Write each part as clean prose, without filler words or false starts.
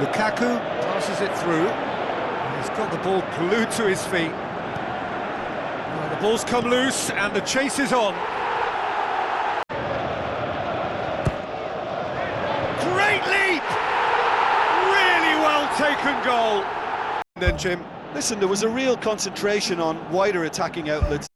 Lukaku passes it through. He's got the ball glued to his feet. The ball's come loose and the chase is on. Great leap! Really well taken goal. And then Jim, listen, there was a real concentration on wider attacking outlets.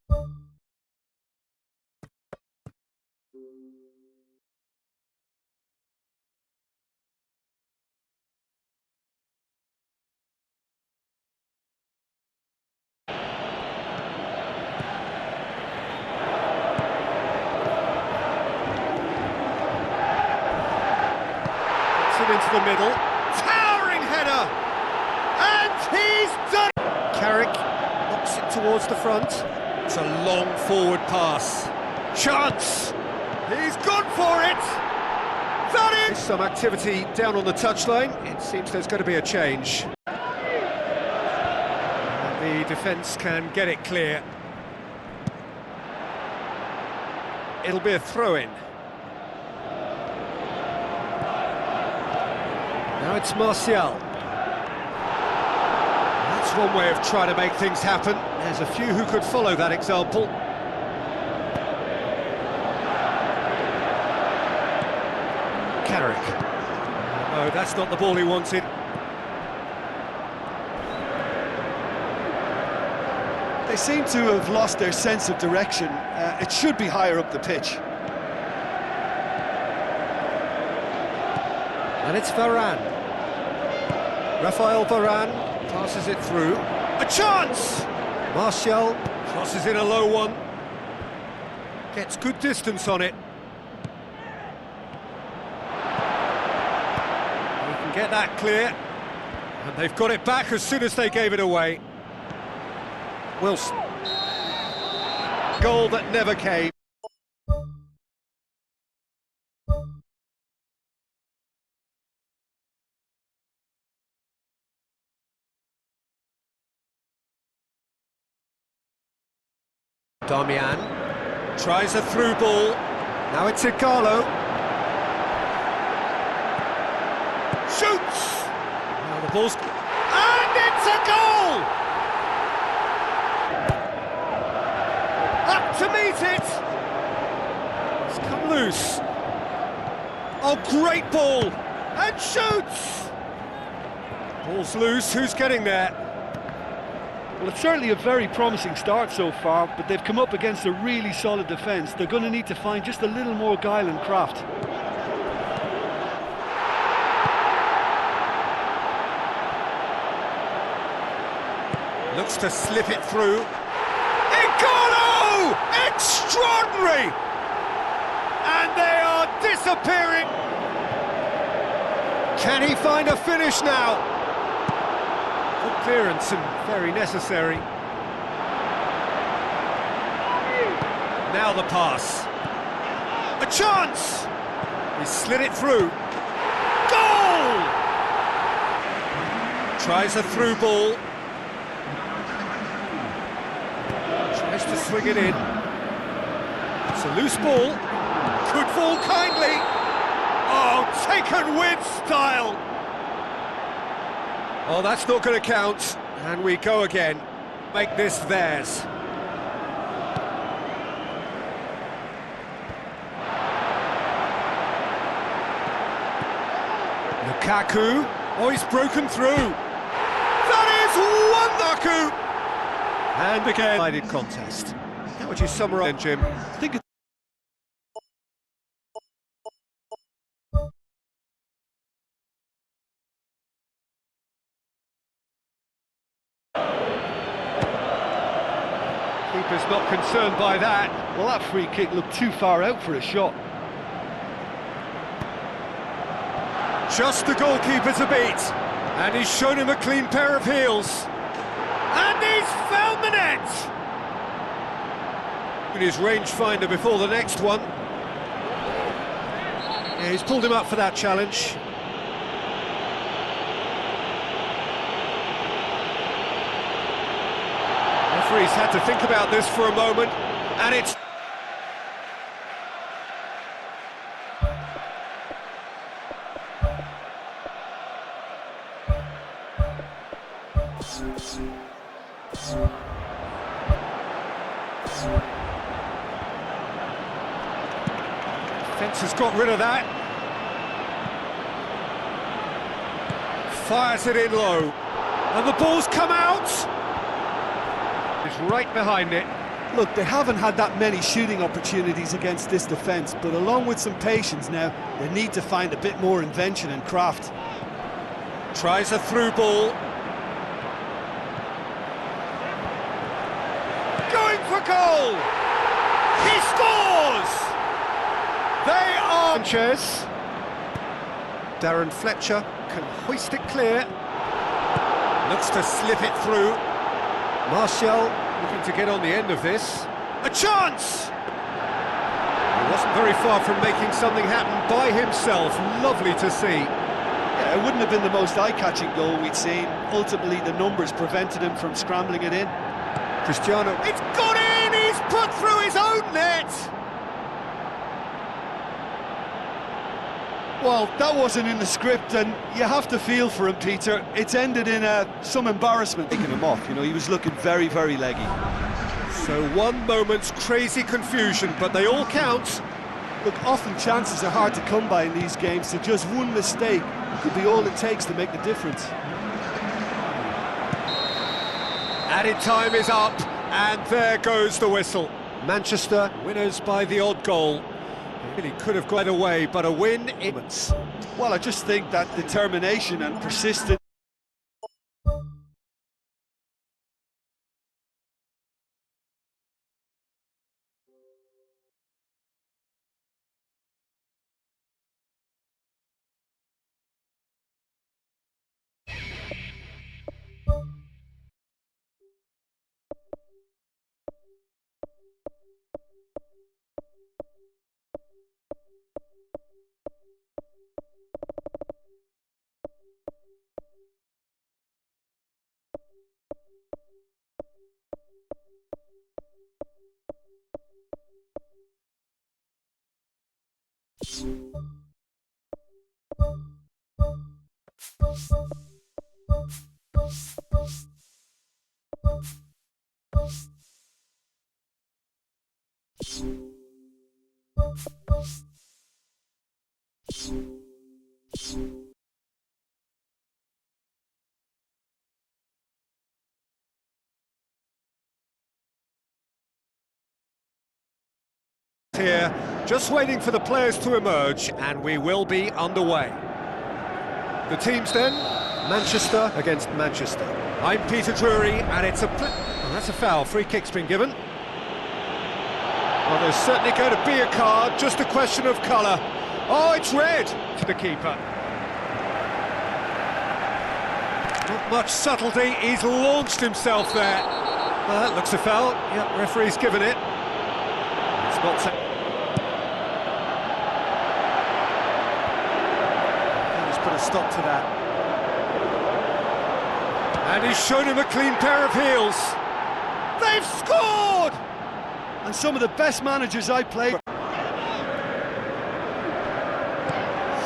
Into the middle, towering header, and he's done. Carrick knocks it towards the front. It's a long forward pass. Chance. He's gone for it. That is some activity down on the touchline. It seems there's going to be a change. And the defence can get it clear. It'll be a throw-in. Now it's Martial. That's one way of trying to make things happen. There's a few who could follow that example. Carrick. Oh, that's not the ball he wanted. They seem to have lost their sense of direction. It should be higher up the pitch. And it's Varane. Rafael Varane passes it through. A chance! Martial crosses in a low one. Gets good distance on it. He can get that clear. And they've got it back as soon as they gave it away. Wilson. Goal that never came. Damian tries a through ball. Now it's Igalo. Shoots! Now the ball's... And it's a goal! Up to meet it! It's come loose. Oh, great ball! And shoots! Ball's loose, who's getting there? Well, it's certainly a very promising start so far, but they've come up against a really solid defence. They're going to need to find just a little more guile and craft. Looks to slip it through. Igalo! Extraordinary! And they are disappearing. Can he find a finish now? Good clearance and very necessary. Now the pass. A chance! He slid it through. Goal! Tries a through ball. Tries to swing it in. It's a loose ball. Could fall kindly. Oh, taken with style. Oh, that's not going to count. And we go again. Make this theirs. Lukaku. Oh, he's broken through. That is one Lukaku. And again, divided contest. How would you summarise, Jim? I think Keeper's not concerned by that. well, that free kick looked too far out for a shot. Just the goalkeeper to beat. And he's shown him a clean pair of heels. And he's found the net! His rangefinder before the next one. Yeah, he's pulled him up for that challenge. Referee's had to think about this for a moment, and it's... Defence has got rid of that. Fires it in low. And the ball's come out. It's right behind it. Look, they haven't had that many shooting opportunities against this defence, but along with some patience now, they need to find a bit more invention and craft. Tries a through ball. Going for goal! He scores! They are... Sanchez. Darren Fletcher can hoist it clear. Looks to slip it through. Martial looking to get on the end of this. A chance! He wasn't very far from making something happen by himself. Lovely to see. Yeah, it wouldn't have been the most eye-catching goal we'd seen. Ultimately, the numbers prevented him from scrambling it in. Cristiano, it's got in! He's put through his own net! Well, that wasn't in the script, and you have to feel for him, Peter. It's ended in some embarrassment. Taking him off, you know, he was looking very, very leggy. So one moment's crazy confusion, but they all count. Look, often chances are hard to come by in these games, so just one mistake could be all it takes to make the difference. Added time is up, and there goes the whistle. Manchester winners by the odd goal. They really could have got away, but a win in moments. Well, I just think that determination and persistence. Here, just waiting for the players to emerge, and we will be underway. The teams then, Manchester against Manchester. I'm Peter Drury, and it's a... Oh, that's a foul. Free kick's been given. Well, there's certainly going to be a card, just a question of colour. Oh, it's red to the keeper. Not much subtlety, he's launched himself there. Well, that looks a foul. Yeah, referee's given it. It's not... Put a stop to that. And he's shown him a clean pair of heels. They've scored! And some of the best managers I played.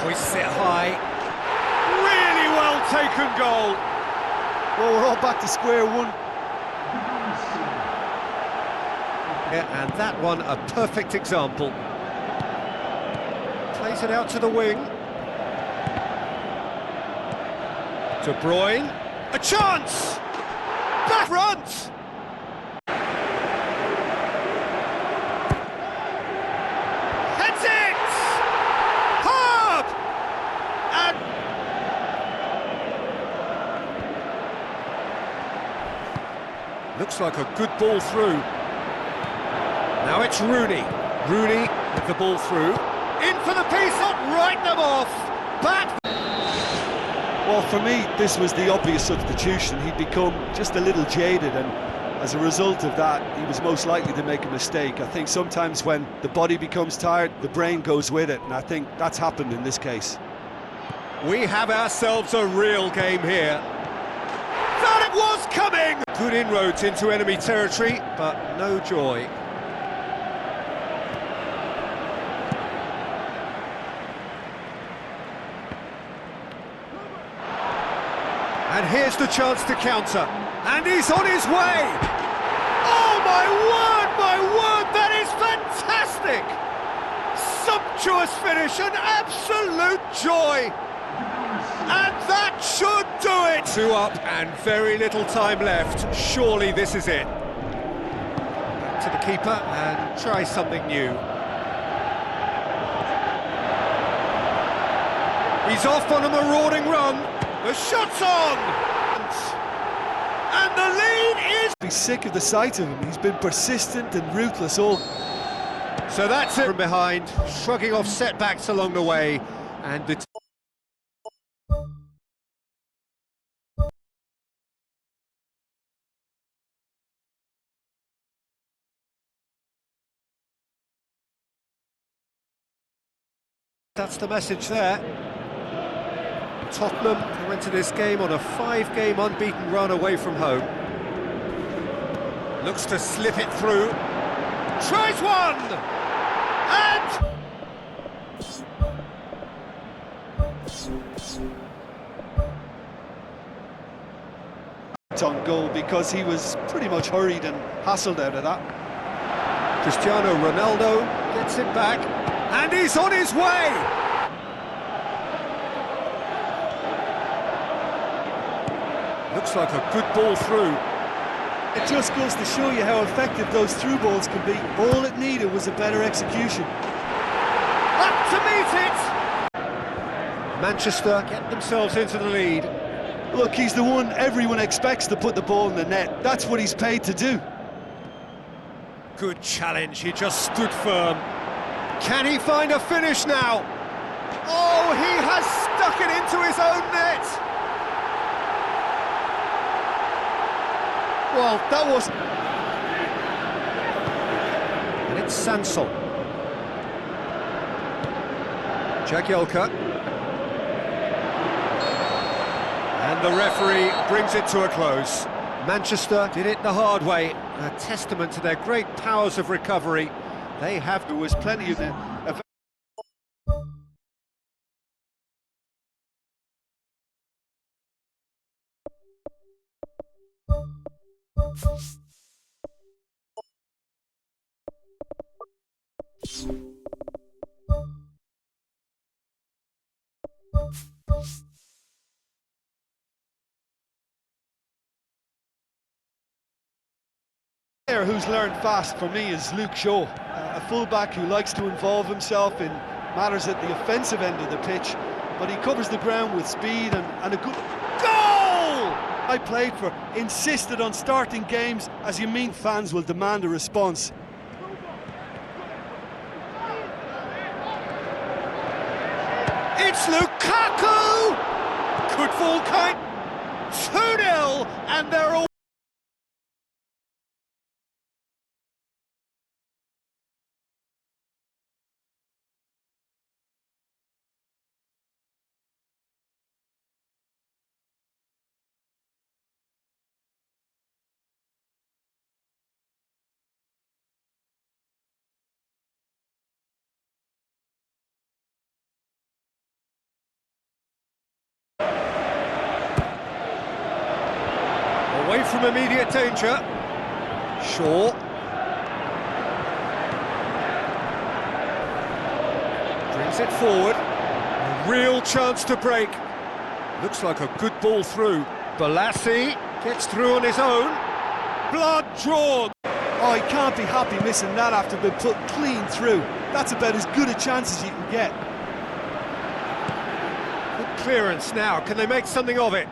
Hoists it high. Really well taken goal. Well, we're all back to square one. Yeah, and that one a perfect example. Plays it out to the wing. De Bruyne, a chance! Back front! Heads it! Hard! And... Looks like a good ball through. Now it's Rooney. Rooney with the ball through. In for the piece, not write them off! Back! Well, for me, this was the obvious substitution. He'd become just a little jaded, and as a result of that, he was most likely to make a mistake. I think sometimes when the body becomes tired, the brain goes with it, and I think that's happened in this case. We have ourselves a real game here. Thought it was coming! Good inroads into enemy territory, but no joy. And here's the chance to counter. And he's on his way! Oh my word, that is fantastic! Sumptuous finish, an absolute joy! And that should do it! 2 up and very little time left. Surely this is it. Back to the keeper and try something new. He's off on a marauding run. The shot's on! And the lead is... Be sick of the sight of him. He's been persistent and ruthless all. So that's it from behind, shrugging off setbacks along the way, and the... That's the message there. Tottenham went to this game on a 5-game unbeaten run away from home. Looks to slip it through. Tries one! And... on goal because he was pretty much hurried and hassled out of that. Cristiano Ronaldo gets it back, and he's on his way! Looks like a good ball through. It just goes to show you how effective those through balls can be. All it needed was a better execution. Up to meet it! Manchester get themselves into the lead. Look, he's the one everyone expects to put the ball in the net. That's what he's paid to do. Good challenge, he just stood firm. Can he find a finish now? Oh, he has stuck it into his own net! Well, that was... And it's Sansol. Jagielka. And the referee brings it to a close. Manchester did it the hard way, a testament to their great powers of recovery. They have... There was plenty of... player who's learned fast for me is Luke Shaw, a fullback who likes to involve himself in matters at the offensive end of the pitch, but he covers the ground with speed and a good goal! I played for, insisted on starting games, as you mean fans will demand a response. It's Lukaku! Could fall kind... 2-0, and they're all... Away from immediate danger. Shaw. Brings it forward. A real chance to break. Looks like a good ball through. Balassi gets through on his own. Blood drawn. Oh, he can't be happy missing that after being put clean through. That's about as good a chance as you can get. Good clearance now. Can they make something of it?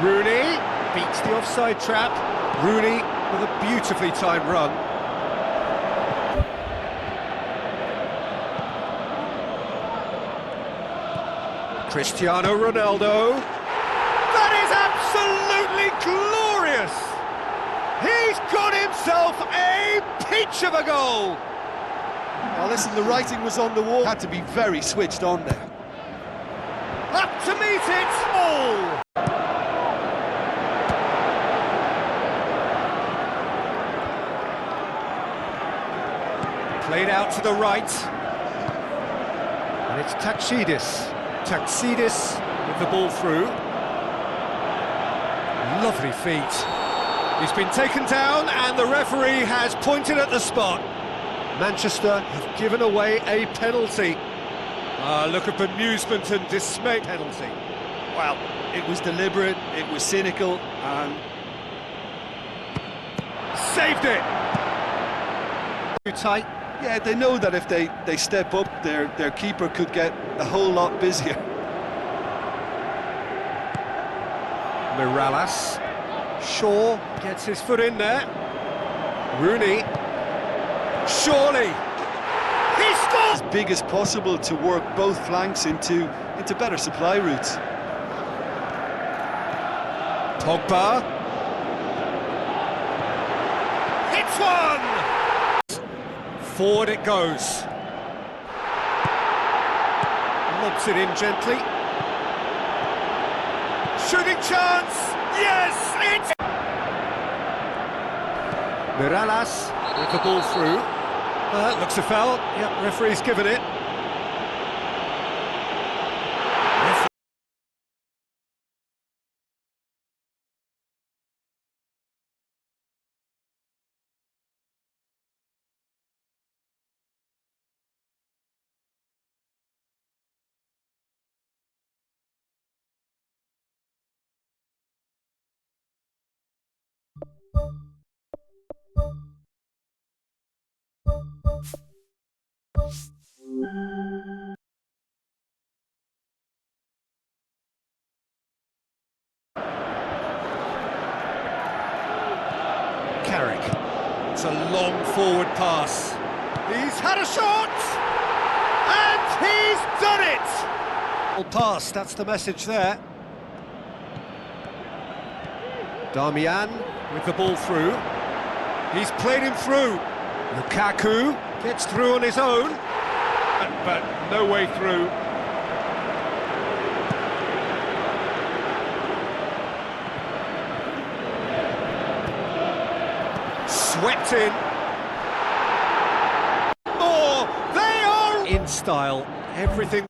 Rooney beats the offside trap. Rooney with a beautifully timed run. Cristiano Ronaldo. That is absolutely glorious! He's got himself a peach of a goal! Well, listen, the writing was on the wall. Had to be very switched on there. Up to meet it! Oh! Played out to the right. And it's Taxidis. Taxidis with the ball through. Lovely feet. He's been taken down and the referee has pointed at the spot. Manchester have given away a penalty. Look at bemusement and dismay. Penalty. Well, it was deliberate, it was cynical, and Saved it! Too tight. yeah, they know that if they step up, their keeper could get a whole lot busier. Mirallas. Shaw gets his foot in there. Rooney. Surely. He scores! As big as possible to work both flanks into better supply routes. Pogba. Hits one! Forward it goes. Lobs it in gently. Shooting chance! Yes! It's... Mirallas with the ball through. Looks a foul. Yep, referee's given it. Carrick. It's a long forward pass. He's had a shot! And he's done it! Well, pass, that's the message there. Darmian with the ball through. He's played him through. Lukaku gets through on his own. But no way through. Swept in. More! They are in style. Everything.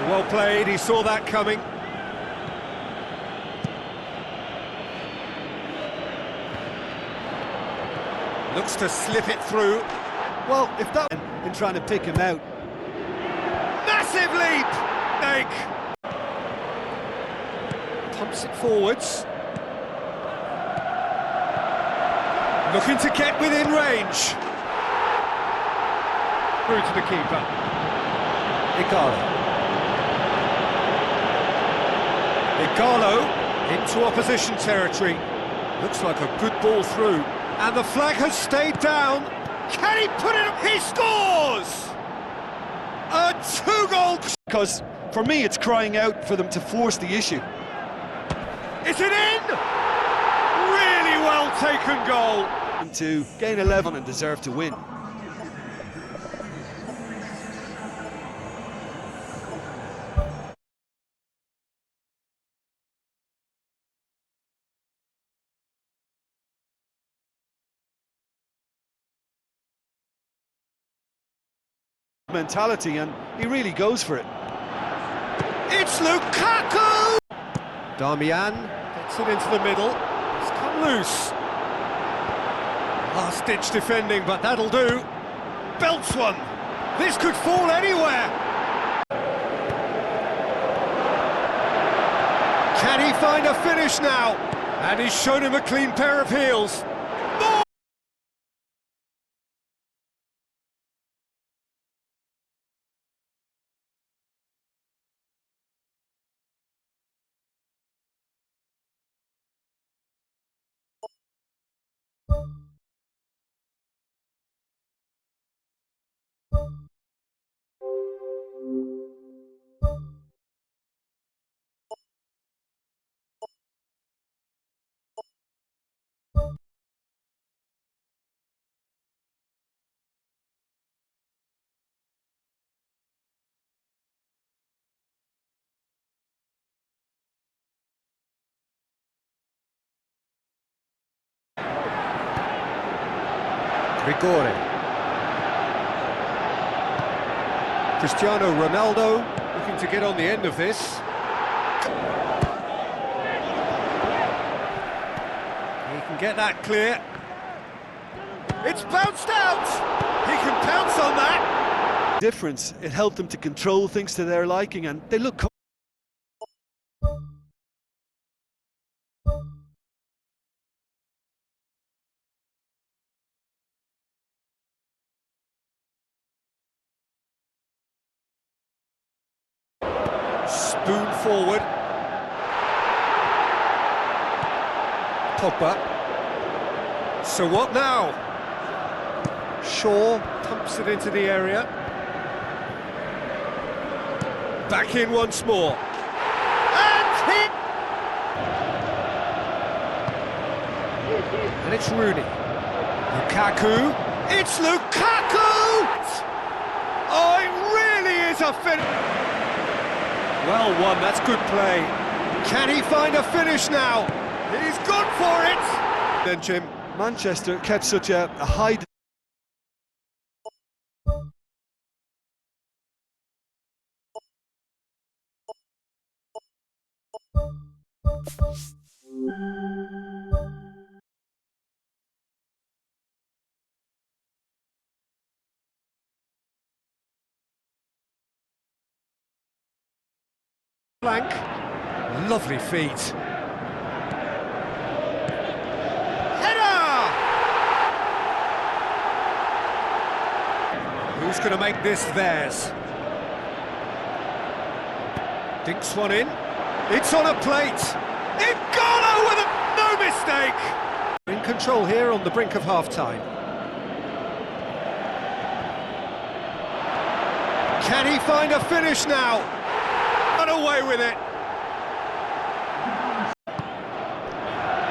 Well played, he saw that coming. Looks to slip it through. Well, if that in trying to pick him out. Massive leap! Nake. Pumps it forwards. Looking to get within range. Through to the keeper. Igalo. Igalo into opposition territory. Looks like a good ball through. And the flag has stayed down. Can he put it up? He scores! A two-goal... Because, for me, it's crying out for them to force the issue. Is it in? Really well taken goal. To gain 11 and deserve to win. Mentality, and he really goes for it. It's Lukaku! Darmian gets it into the middle. It's come loose. Last-ditch defending, but that'll do. Belts one. This could fall anywhere. Can he find a finish now? And he's shown him a clean pair of heels. Rigore. Cristiano Ronaldo looking to get on the end of this. He can get that clear. It's bounced out! He can pounce on that! Difference, it helped them to control things to their liking, and they look Spoon forward. Pogba. So what now? Shaw pumps it into the area. Back in once more. And it's Rooney. Lukaku. It's Lukaku! Oh, it really is a finish. Well won, that's good play. Can he find a finish now? He's gone for it! Then Jim. Manchester kept such a high... Blank. Lovely feet. Header! Who's going to make this theirs? Dinks one in. It's on a plate. N'Golo with no mistake! In control here on the brink of half-time. Can he find a finish now? Away with it.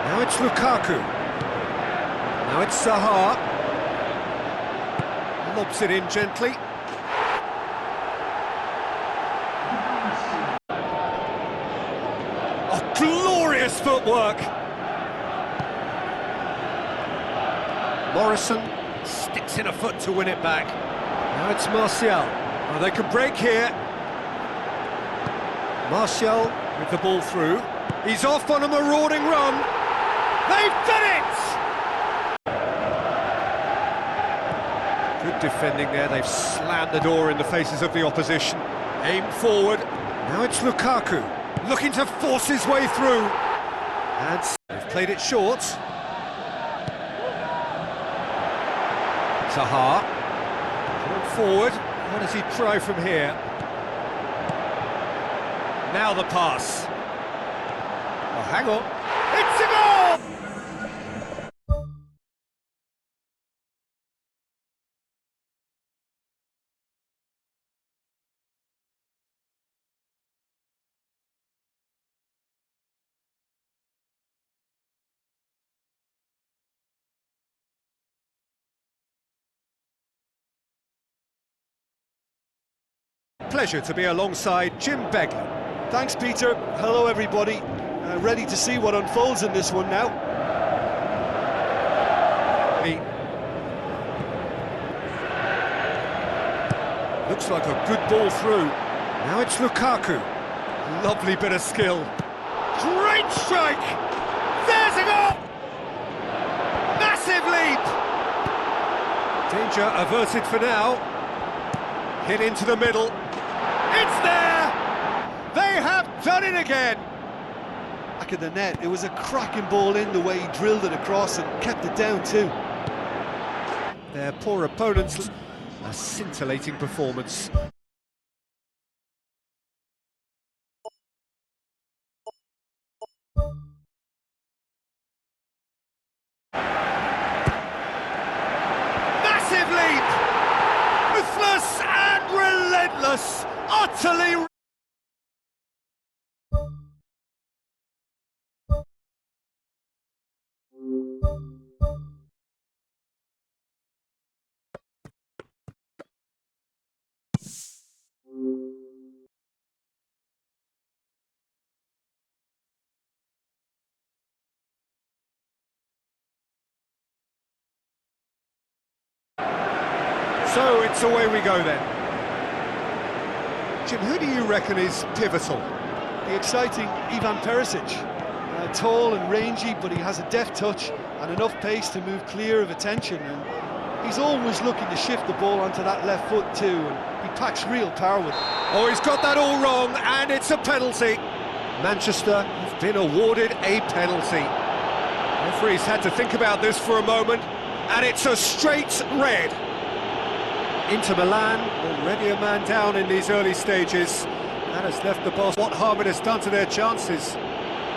Now it's Lukaku. Now it's Zaha. Lobs it in gently. Oh, glorious footwork. Morrison sticks in a foot to win it back. Now it's Martial. Oh, they could break here. Martial with the ball through. He's off on a marauding run. They've done it! Good defending there. They've slammed the door in the faces of the opposition. Aim forward. Now it's Lukaku looking to force his way through. And they've played it short. Zaha. Going forward. What does he try from here? Now the pass. Oh, hang on. It's a goal! Pleasure to be alongside Jim Beglin. Thanks, Peter. Hello, everybody. Ready to see what unfolds in this one now. Looks like a good ball through. Now it's Lukaku. Lovely bit of skill. Great strike! There's a goal! Massive leap! Danger averted for now. Hit into the middle. It's there! They have done it again! Back of the net, it was a cracking ball in the way he drilled it across and kept it down too. Their poor opponents, a scintillating performance. Massive leap! Ruthless and relentless! Utterly So it's away we go then. Jim, who do you reckon is pivotal? The exciting Ivan Perisic. Tall and rangy, but he has a deft touch and enough pace to move clear of attention. And he's always looking to shift the ball onto that left foot too, and he packs real power with it. Oh, he's got that all wrong, and it's a penalty. Manchester have been awarded a penalty. Referee's had to think about this for a moment, and it's a straight red. Inter Milan, already a man down in these early stages. That has left the boss. What harm it has done to their chances.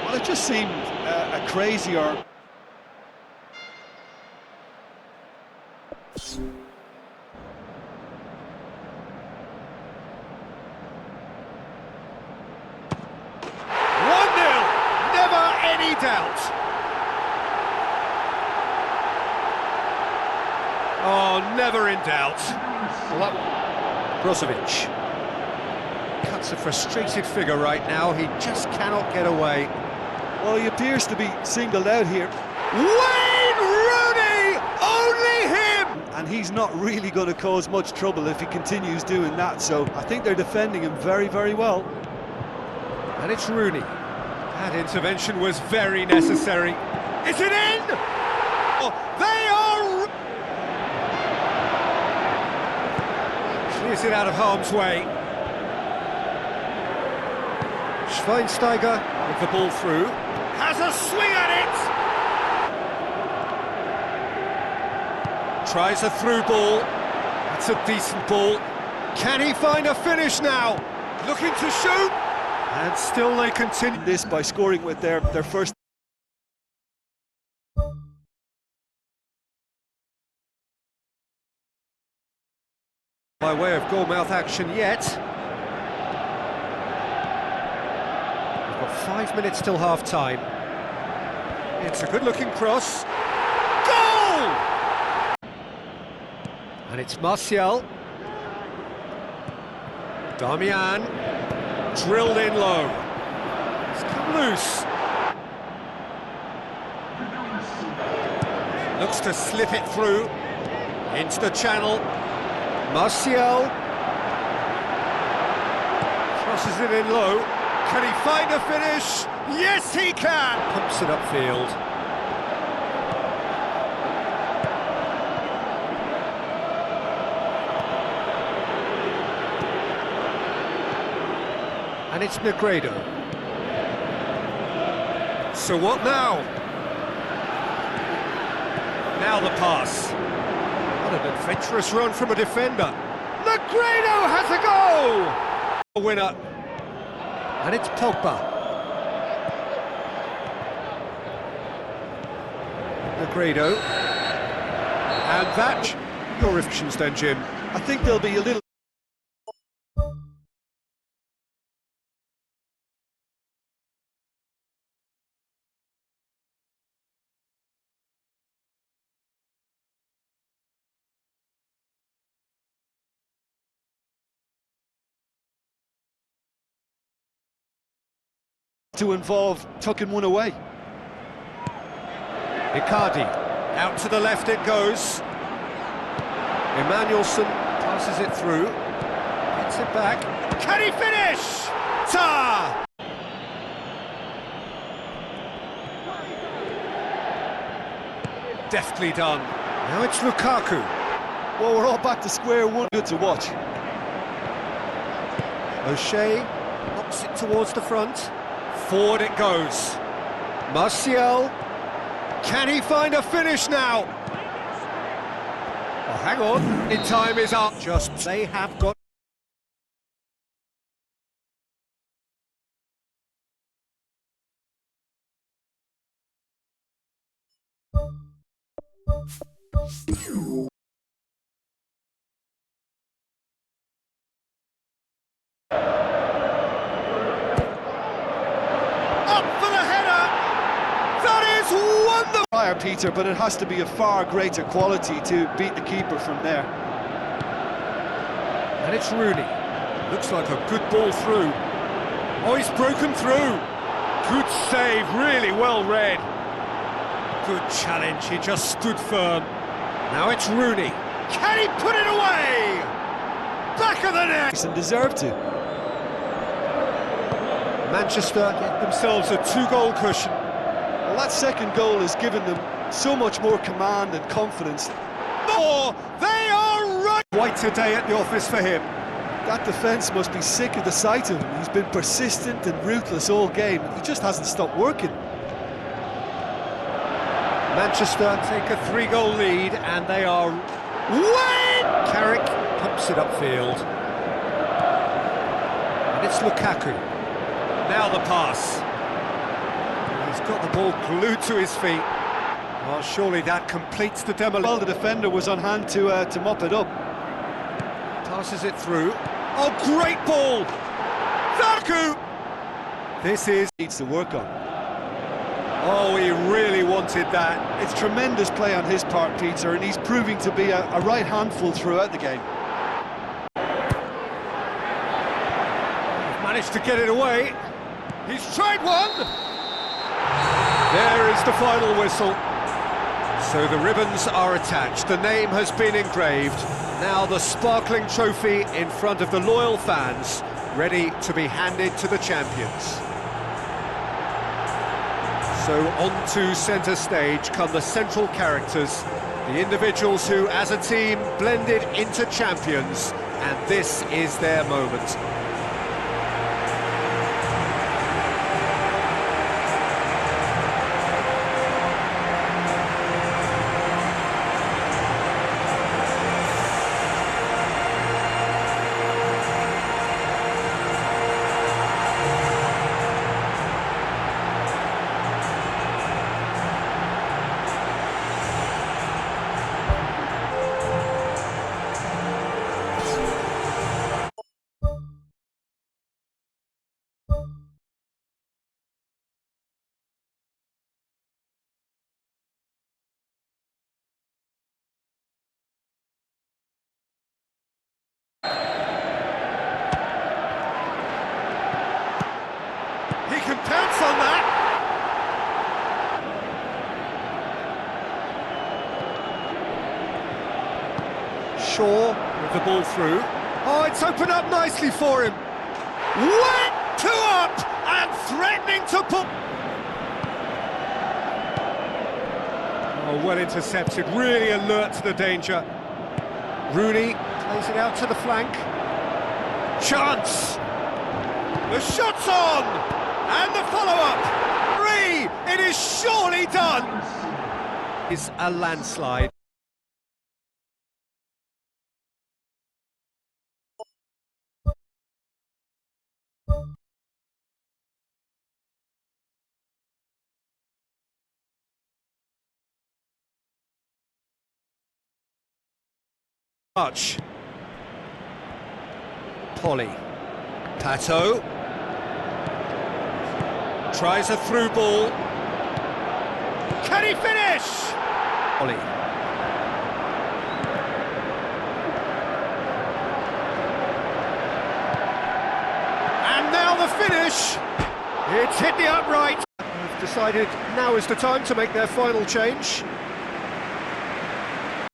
Well, it just seemed a crazier... Any doubt. Oh, never in doubt. Brozovic cuts a frustrated figure right now. He just cannot get away. Well, he appears to be singled out here. Wayne Rooney! Only him! And he's not really going to cause much trouble if he continues doing that, so I think they're defending him very, very well. And it's Rooney. That intervention was very necessary. Is it in? Oh, they are... Clears it out of harm's way. Schweinsteiger with the ball through. Has a swing at it! Tries a through ball. That's a decent ball. Can he find a finish now? Looking to shoot. And still they continue this by scoring with their first. By way of goal-mouth action yet. We've got 5 minutes till half-time. It's a good-looking cross. Goal! And it's Martial. Darmian. Drilled in low. It's come loose. Looks to slip it through. Into the channel. Martial. Crosses it in low. Can he find a finish? Yes, he can! Pumps it upfield. And it's Negredo. So what now? Now the pass. What an adventurous run from a defender. Negredo has a goal! A winner. And it's Pogba. Negredo. And that... Your reflections then, Jim? I think there'll be a little... to involve tucking one away. Icardi, out to the left it goes. Emmanuelson passes it through, gets it back. Can he finish? Ta! Deftly done. Now it's Lukaku. Well, we're all back to square one. Good to watch. O'Shea knocks it towards the front. Forward it goes. Martial. Can he find a finish now? Oh, hang on. In time is up. Just they have got. Peter, but it has to be a far greater quality to beat the keeper from there. And it's Rooney. Looks like a good ball through. Oh, he's broken through. Good save, really well read. Good challenge, he just stood firm. Now it's Rooney. Can he put it away? Back of the net! And deserve to. Manchester get themselves a 2-goal cushion. Well, that second goal has given them so much more command and confidence. More! They are right! White today at the office for him. That defence must be sick of the sight of him. He's been persistent and ruthless all game. He just hasn't stopped working. Manchester take a 3-goal lead and they are... Wait! Carrick pumps it upfield. And it's Lukaku. Now the pass. He's got the ball glued to his feet. Well, surely that completes the demolition. Well, the defender was on hand to mop it up. Passes it through. Oh, great ball! Lukaku! This is... Needs to work on. Oh, he really wanted that. It's tremendous play on his part, Peter, and he's proving to be a right handful throughout the game. Managed to get it away. He's tried one! There is the final whistle. So the ribbons are attached, the name has been engraved. Now the sparkling trophy in front of the loyal fans, ready to be handed to the champions. So on to centre stage come the central characters, the individuals who, as a team, blended into champions, and this is their moment. He can pounce on that. Shaw with the ball through. Oh, it's opened up nicely for him. Went two up and threatening to put. Oh, well intercepted, really alert to the danger. Rooney plays it out to the flank. Chance! The shot's on! And the follow-up! 3! It is surely done! It's a landslide. Much. Polly. Pato. Tries a through ball. Can he finish? Polly. And now the finish. It's hit the upright. They've decided now is the time to make their final change.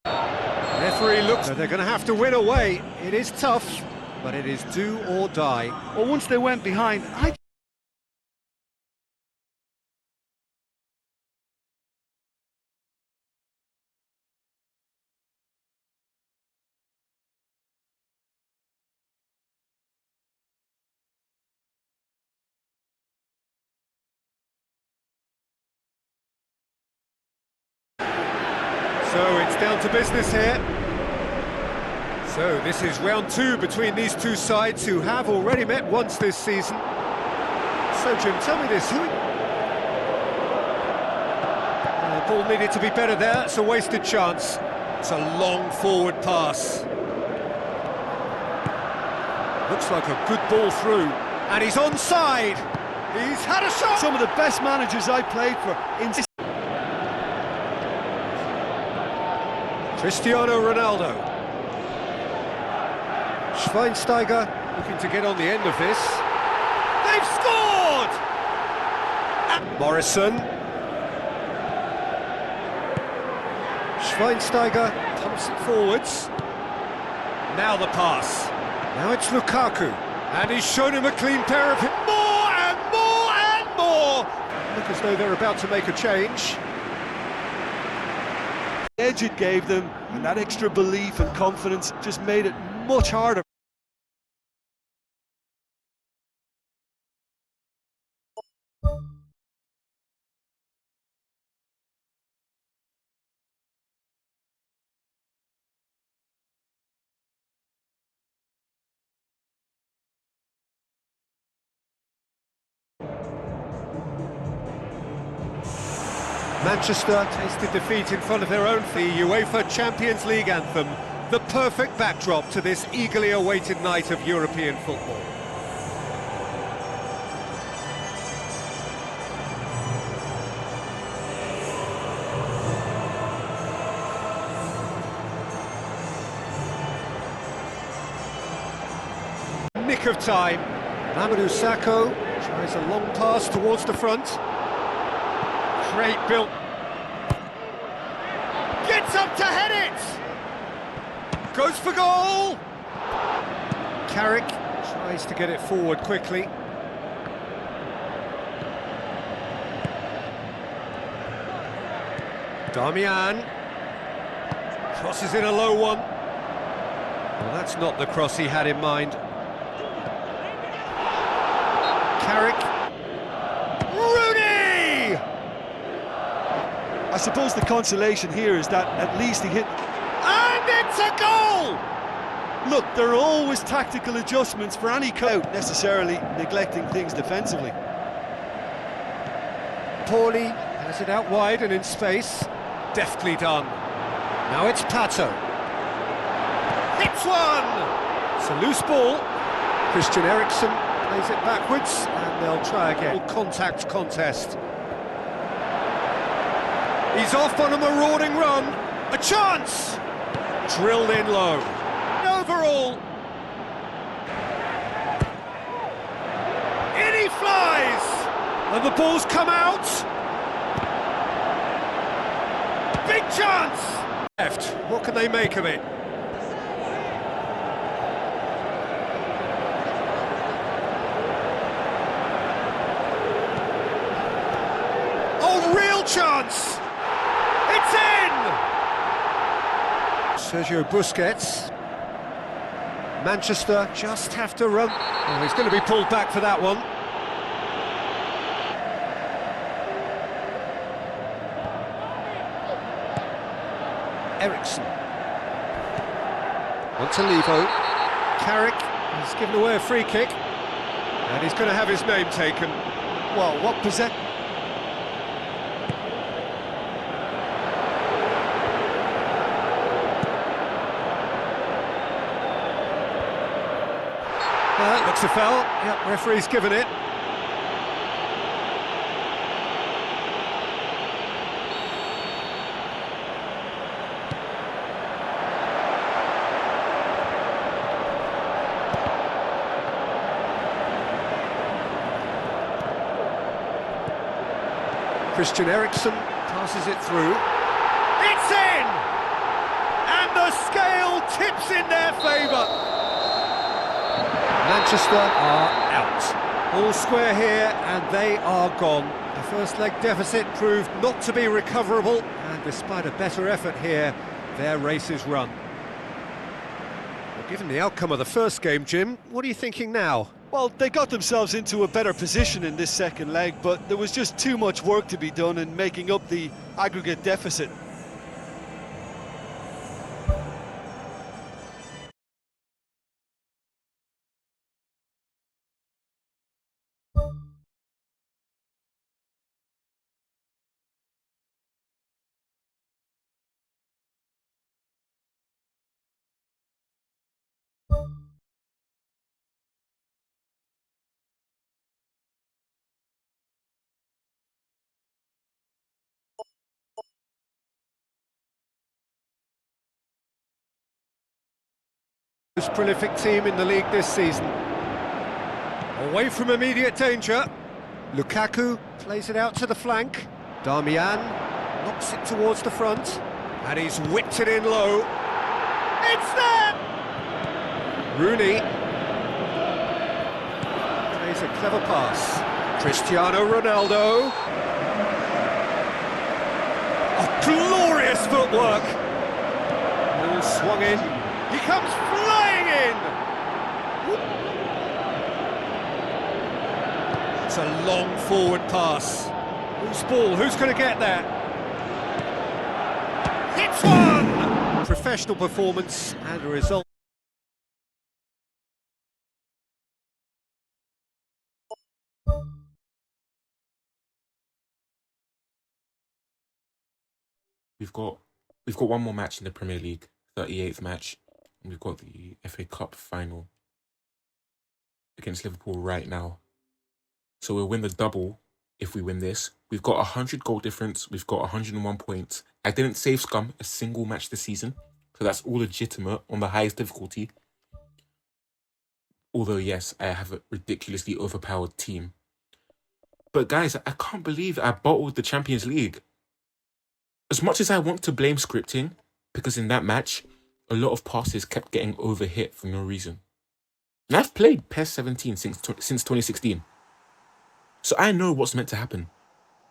Referee looks. They're going to have to win away. It is tough, but it is do or die. Well, once they went behind, So it's down to business here. So this is round 2 between these two sides who have already met once this season. So Jim, tell me this, who... The ball needed to be better there, it's a wasted chance. It's a long forward pass. Looks like a good ball through. And he's onside! He's had a shot! Some of the best managers I played for in... Cristiano Ronaldo. Schweinsteiger looking to get on the end of this. They've scored! Morrison. Schweinsteiger pumps it forwards. Now the pass. Now it's Lukaku. And he's shown him a clean pair of... More and more and more! Look as though they're about to make a change. The edge it gave them, and that extra belief and confidence just made it much harder. Manchester tasted defeat in front of their own the UEFA Champions League anthem, the perfect backdrop to this eagerly awaited night of European football. Nick of time. Mamadou Sakho tries a long pass towards the front. Great build. Gets up to head it! Goes for goal! Carrick tries to get it forward quickly. Darmian crosses in a low one. Well, that's not the cross he had in mind. Carrick. I suppose the consolation here is that at least he hit... And it's a goal! Look, there are always tactical adjustments for any coach, necessarily neglecting things defensively. Pauly has it out wide and in space. Deftly done. Now it's Pato. Hits one! It's a loose ball. Christian Eriksen plays it backwards and they'll try again. Contact contest. He's off on a marauding run. A chance! Drilled in low. Overall. In he flies! And the ball's come out. Big chance! Left. What can they make of it? Oh, real chance! It's in! Sergio Busquets. Manchester just have to run. Oh, he's going to be pulled back for that one. Eriksen. Montalivo. Carrick. He's given away a free kick. And he's going to have his name taken. Well, what possession... Looks a foul. Yep, referee's given it. Christian Eriksen passes it through. It's in! And the scale tips in their favour. Manchester are out. All square here, and they are gone. The first leg deficit proved not to be recoverable, and despite a better effort here, their race is run. Well, given the outcome of the first game, Jim, what are you thinking now? Well, they got themselves into a better position in this second leg, but there was just too much work to be done in making up the aggregate deficit. Most prolific team in the league this season. Away from immediate danger. Lukaku plays it out to the flank. Darmian knocks it towards the front. And he's whipped it in low. It's there! Rooney. Plays a clever pass. Cristiano Ronaldo. Oh, glorious footwork! Ball swung in. He comes flying in! It's a long forward pass. Whose ball? Who's going to get there? Hits one! Professional performance and a result. We've got one more match in the Premier League, 38th match, and we've got the FA Cup final against Liverpool right now. So we'll win the double if we win this. We've got 100 goal difference. We've got 101 points. I didn't save scum a single match this season, so that's all legitimate on the highest difficulty. Although, yes, I have a ridiculously overpowered team. But guys, I can't believe I bottled the Champions League. As much as I want to blame scripting, because in that match, a lot of passes kept getting overhit for no reason. And I've played PES 17 since 2016. So I know what's meant to happen.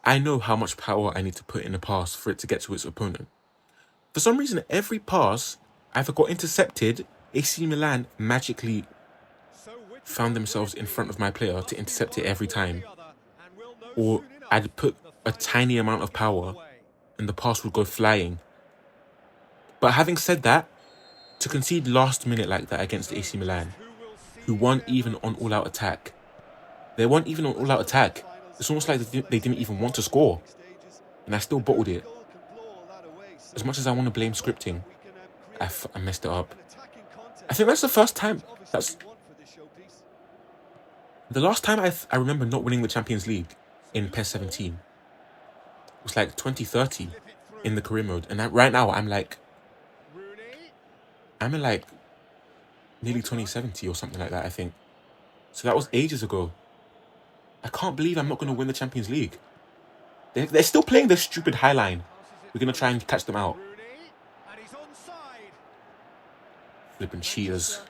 I know how much power I need to put in a pass for it to get to its opponent. For some reason, every pass either got intercepted, AC Milan magically found themselves in front of my player to intercept it every time, or I'd put a tiny amount of power and the pass would go flying. But having said that, to concede last minute like that against AC Milan, who weren't even on all-out attack, they weren't even on all-out attack. It's almost like they didn't even want to score, and I still bottled it. As much as I want to blame scripting, I messed it up. I think that's the first time. That's the last time I remember not winning the Champions League in PES 17. It was like 2030 in the career mode, and right now I'm in like nearly 2070 or something like that, I think. So that was ages ago. I can't believe I'm not going to win the Champions League. They're still playing their stupid high line. We're going to try and catch them out. Flipping cheaters.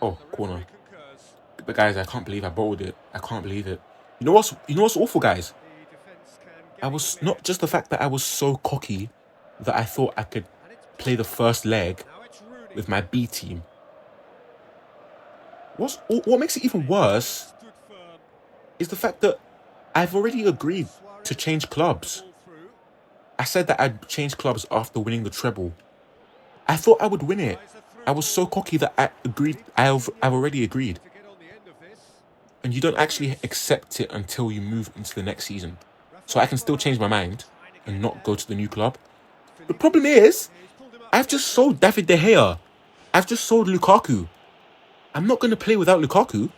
Oh, corner. But guys, I can't believe I bottled it. I can't believe it. You know what's awful, guys? I was not just the fact that I was so cocky that I thought I could play the first leg with my B team. What makes it even worse is the fact that I've already agreed to change clubs. I said that I'd change clubs after winning the treble. I thought I would win it. I was so cocky that I agreed. I've already agreed. And you don't actually accept it until you move into the next season. So I can still change my mind and not go to the new club. The problem is, I've just sold David De Gea. I've just sold Lukaku. I'm not going to play without Lukaku.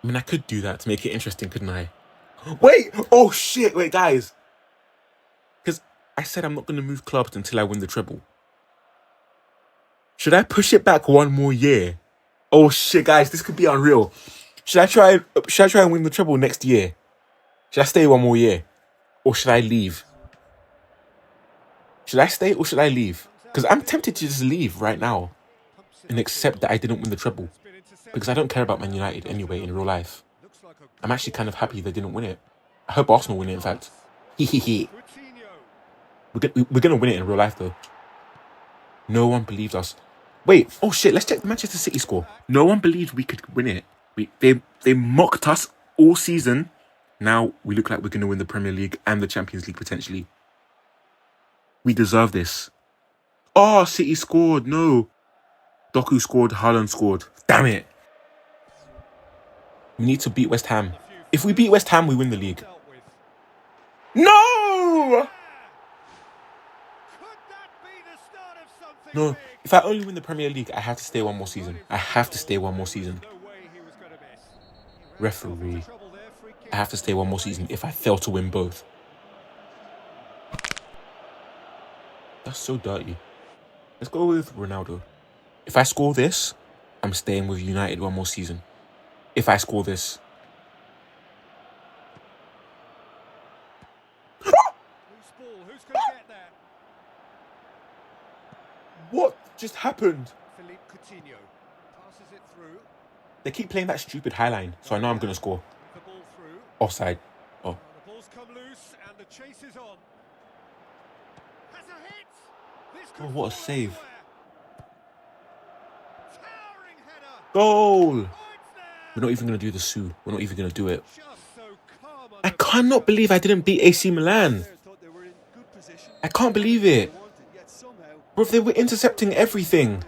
I mean, I could do that to make it interesting, couldn't I? Wait! Oh shit! Wait, guys. Because I said I'm not going to move clubs until I win the treble. Should I push it back one more year? Oh shit, guys, this could be unreal. Should I try and win the treble next year? Should I stay one more year? Or should I leave? Should I stay or should I leave? Because I'm tempted to just leave right now and accept that I didn't win the treble. Because I don't care about Man United anyway in real life. I'm actually kind of happy they didn't win it. I hope Arsenal win it, in fact. We're going to win it in real life, though. No one believed us. Wait, oh shit, let's check the Manchester City score. No one believed we could win it. They mocked us all season. Now we look like we're going to win the Premier League and the Champions League potentially. We deserve this. Oh, City scored. No. Doku scored. Haaland scored. Damn it. We need to beat West Ham. If we beat West Ham, we win the league. No! No. If I only win the Premier League, I have to stay one more season. I have to stay one more season. Referee. I have to stay one more season if I fail to win both. That's so dirty. Let's go with Ronaldo. If I score this, I'm staying with United one more season. If I score this. Loose ball. Who's going to get there? What just happened? Philippe Coutinho passes it through. They keep playing that stupid high line, so I know I'm going to score. The ball through. Offside. Oh. The ball's come loose and the chase is on. Has a hit. This could Oh, what a fall save. anywhere. Towering header. Goal! Oh, it's there. We're not even going to do the Sue. We're not even going to do it. Just so calm I under cannot believe I didn't beat AC Milan. I can't believe it. Bro, they were intercepting everything.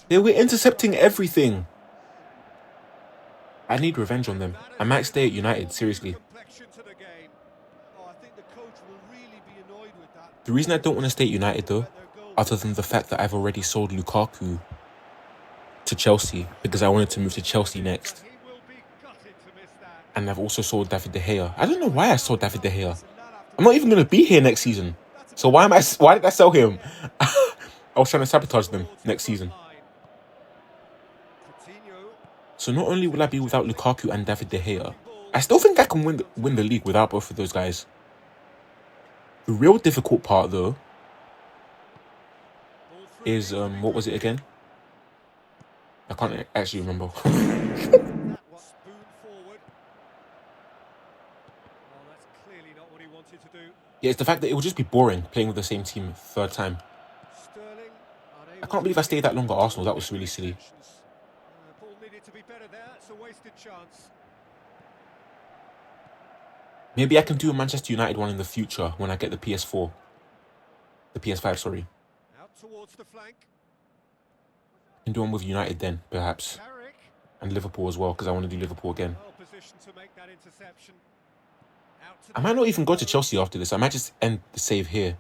They were intercepting everything. I need revenge on them. I might stay at United, seriously. The reason I don't want to stay at United, though, other than the fact that I've already sold Lukaku to Chelsea, because I wanted to move to Chelsea next. And I've also sold David De Gea. I don't know why I sold David De Gea. I'm not even going to be here next season. So why did I sell him? I was trying to sabotage them next season. So not only will I be without Lukaku and David De Gea, I still think I can win the league without both of those guys. The real difficult part, though, is, what was it again? I can't actually remember. Yeah, it's the fact that it would just be boring playing with the same team third time. I can't believe I stayed that long at Arsenal. That was really silly. Maybe I can do a Manchester United one in the future when I get the PS4. The PS5, sorry. Out towards the flank. I can do one with United then, perhaps. And Liverpool as well, because I want to do Liverpool again. I might not even go to Chelsea after this. I might just end the save here.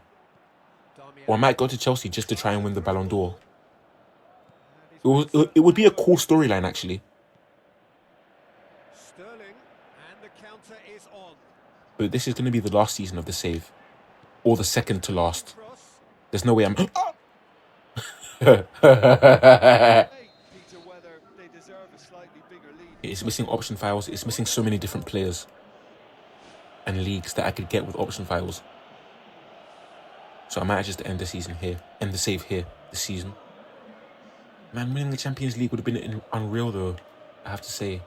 Or I might go to Chelsea just to try and win the Ballon d'Or. It would be a cool storyline, actually. But this is going to be the last season of the save. Or the second to last. There's no way I'm... It's missing option files. It's missing so many different players and leagues that I could get with option files. So I might just end the season here. End the save here this season. Man, winning the Champions League would have been unreal, though, I have to say.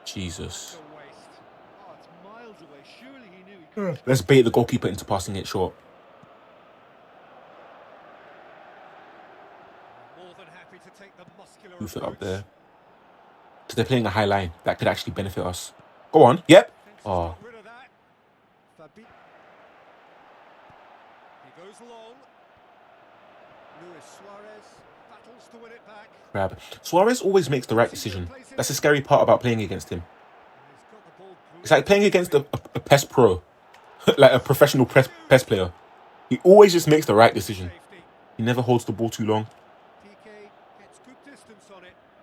Jesus. Let's bait the goalkeeper into passing it short. Move it up there. Because they're playing a high line. That could actually benefit us. Go on. Yep. Oh. Crap. Suarez always makes the right decision. That's the scary part about playing against him. It's like playing against a PES pro. Like a professional PES player. He always just makes the right decision. He never holds the ball too long.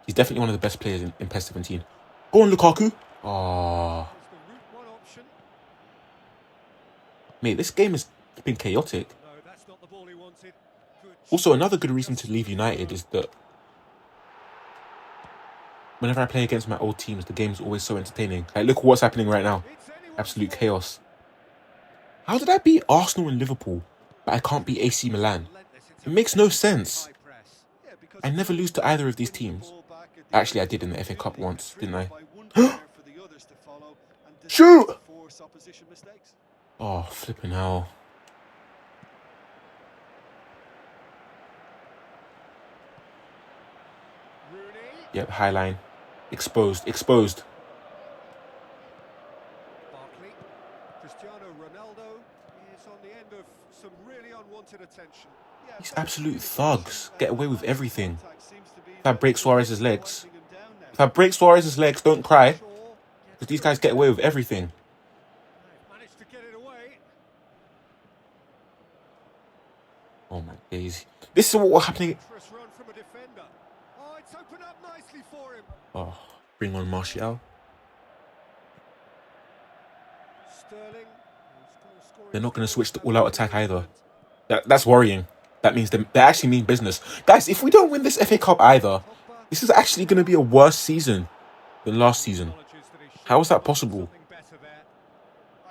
He's definitely one of the best players in PES 17. Go on, Lukaku. Oh. Mate, this game has been chaotic. Also, another good reason to leave United is that whenever I play against my old teams, the game's always so entertaining. Like, look what's happening right now. Absolute chaos. How did I beat Arsenal and Liverpool, but I can't beat AC Milan? It makes no sense. I never lose to either of these teams. Actually, I did in the FA Cup once, didn't I? Shoot! Oh, flipping hell. Yep, high line. Exposed. These absolute thugs get away with everything. If I break Suarez's legs, don't cry. Because these guys get away with everything. Oh my days. This is what was happening. Oh, bring on Martial. They're not going to switch to all-out attack either. That's worrying. That means they actually mean business. Guys, if we don't win this FA Cup either, this is actually going to be a worse season than last season. How is that possible?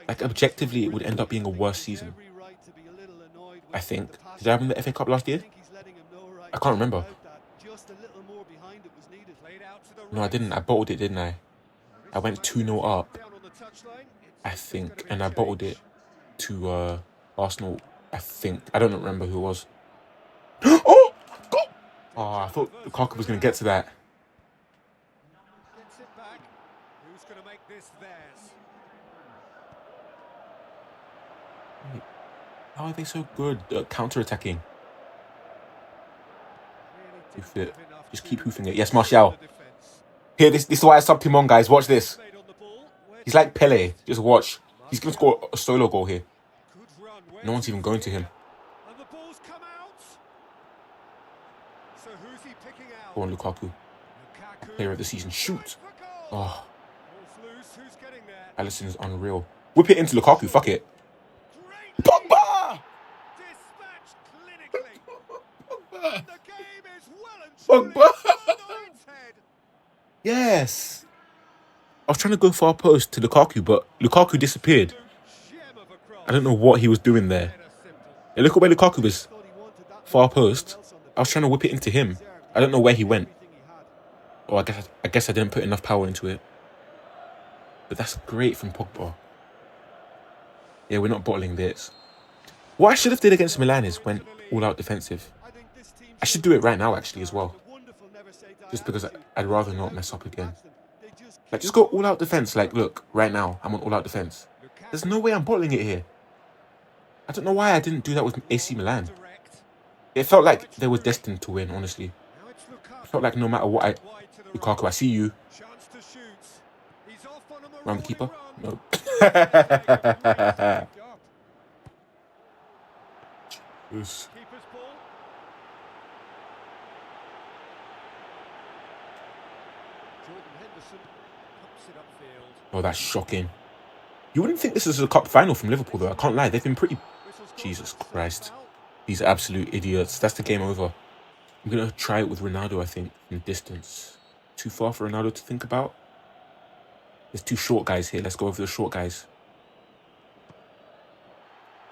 Like, objectively, it would end up being a worse season. I think. Did I win the FA Cup last year? I can't remember. No, I didn't. I bottled it, didn't I? I went 2-0 up, I think, and I bottled it to Arsenal, I think. I don't remember who it was. Oh! God! Oh, I thought Lukaku was going to get to that. Wait, how are they so good at counter-attacking? Hoof it. Just keep hoofing it. Yes, Martial. Here, this is why I subbed him on, guys. Watch this. He's like Pele. Just watch. He's going to score a solo goal here. No one's even going to him. Go on, Lukaku. Player of the season. Shoot. Oh. Alisson's unreal. Whip it into Lukaku. Fuck it. Pogba! Pogba! Yes. I was trying to go far post to Lukaku, but Lukaku disappeared. I don't know what he was doing there. Yeah, look at where Lukaku is. Far post. I was trying to whip it into him. I don't know where he went. Oh, I guess I didn't put enough power into it. But that's great from Pogba. Yeah, we're not bottling this. What I should have did against Milan is went all-out defensive. I should do it right now, actually, as well. Just because I'd rather not mess up again. Like, just go all-out defense. Like, look, right now, I'm on all-out defense. There's no way I'm bottling it here. I don't know why I didn't do that with AC Milan. It felt like they were destined to win, honestly. It felt like no matter what Lukaku, I see you. Round the keeper? No. Yes. Oh, that's shocking. You wouldn't think this is a cup final from Liverpool, though. I can't lie. They've been pretty... Jesus Christ. These absolute idiots. That's the game over. I'm going to try it with Ronaldo, I think, from distance. Too far for Ronaldo to think about. There's two short guys here. Let's go over the short guys.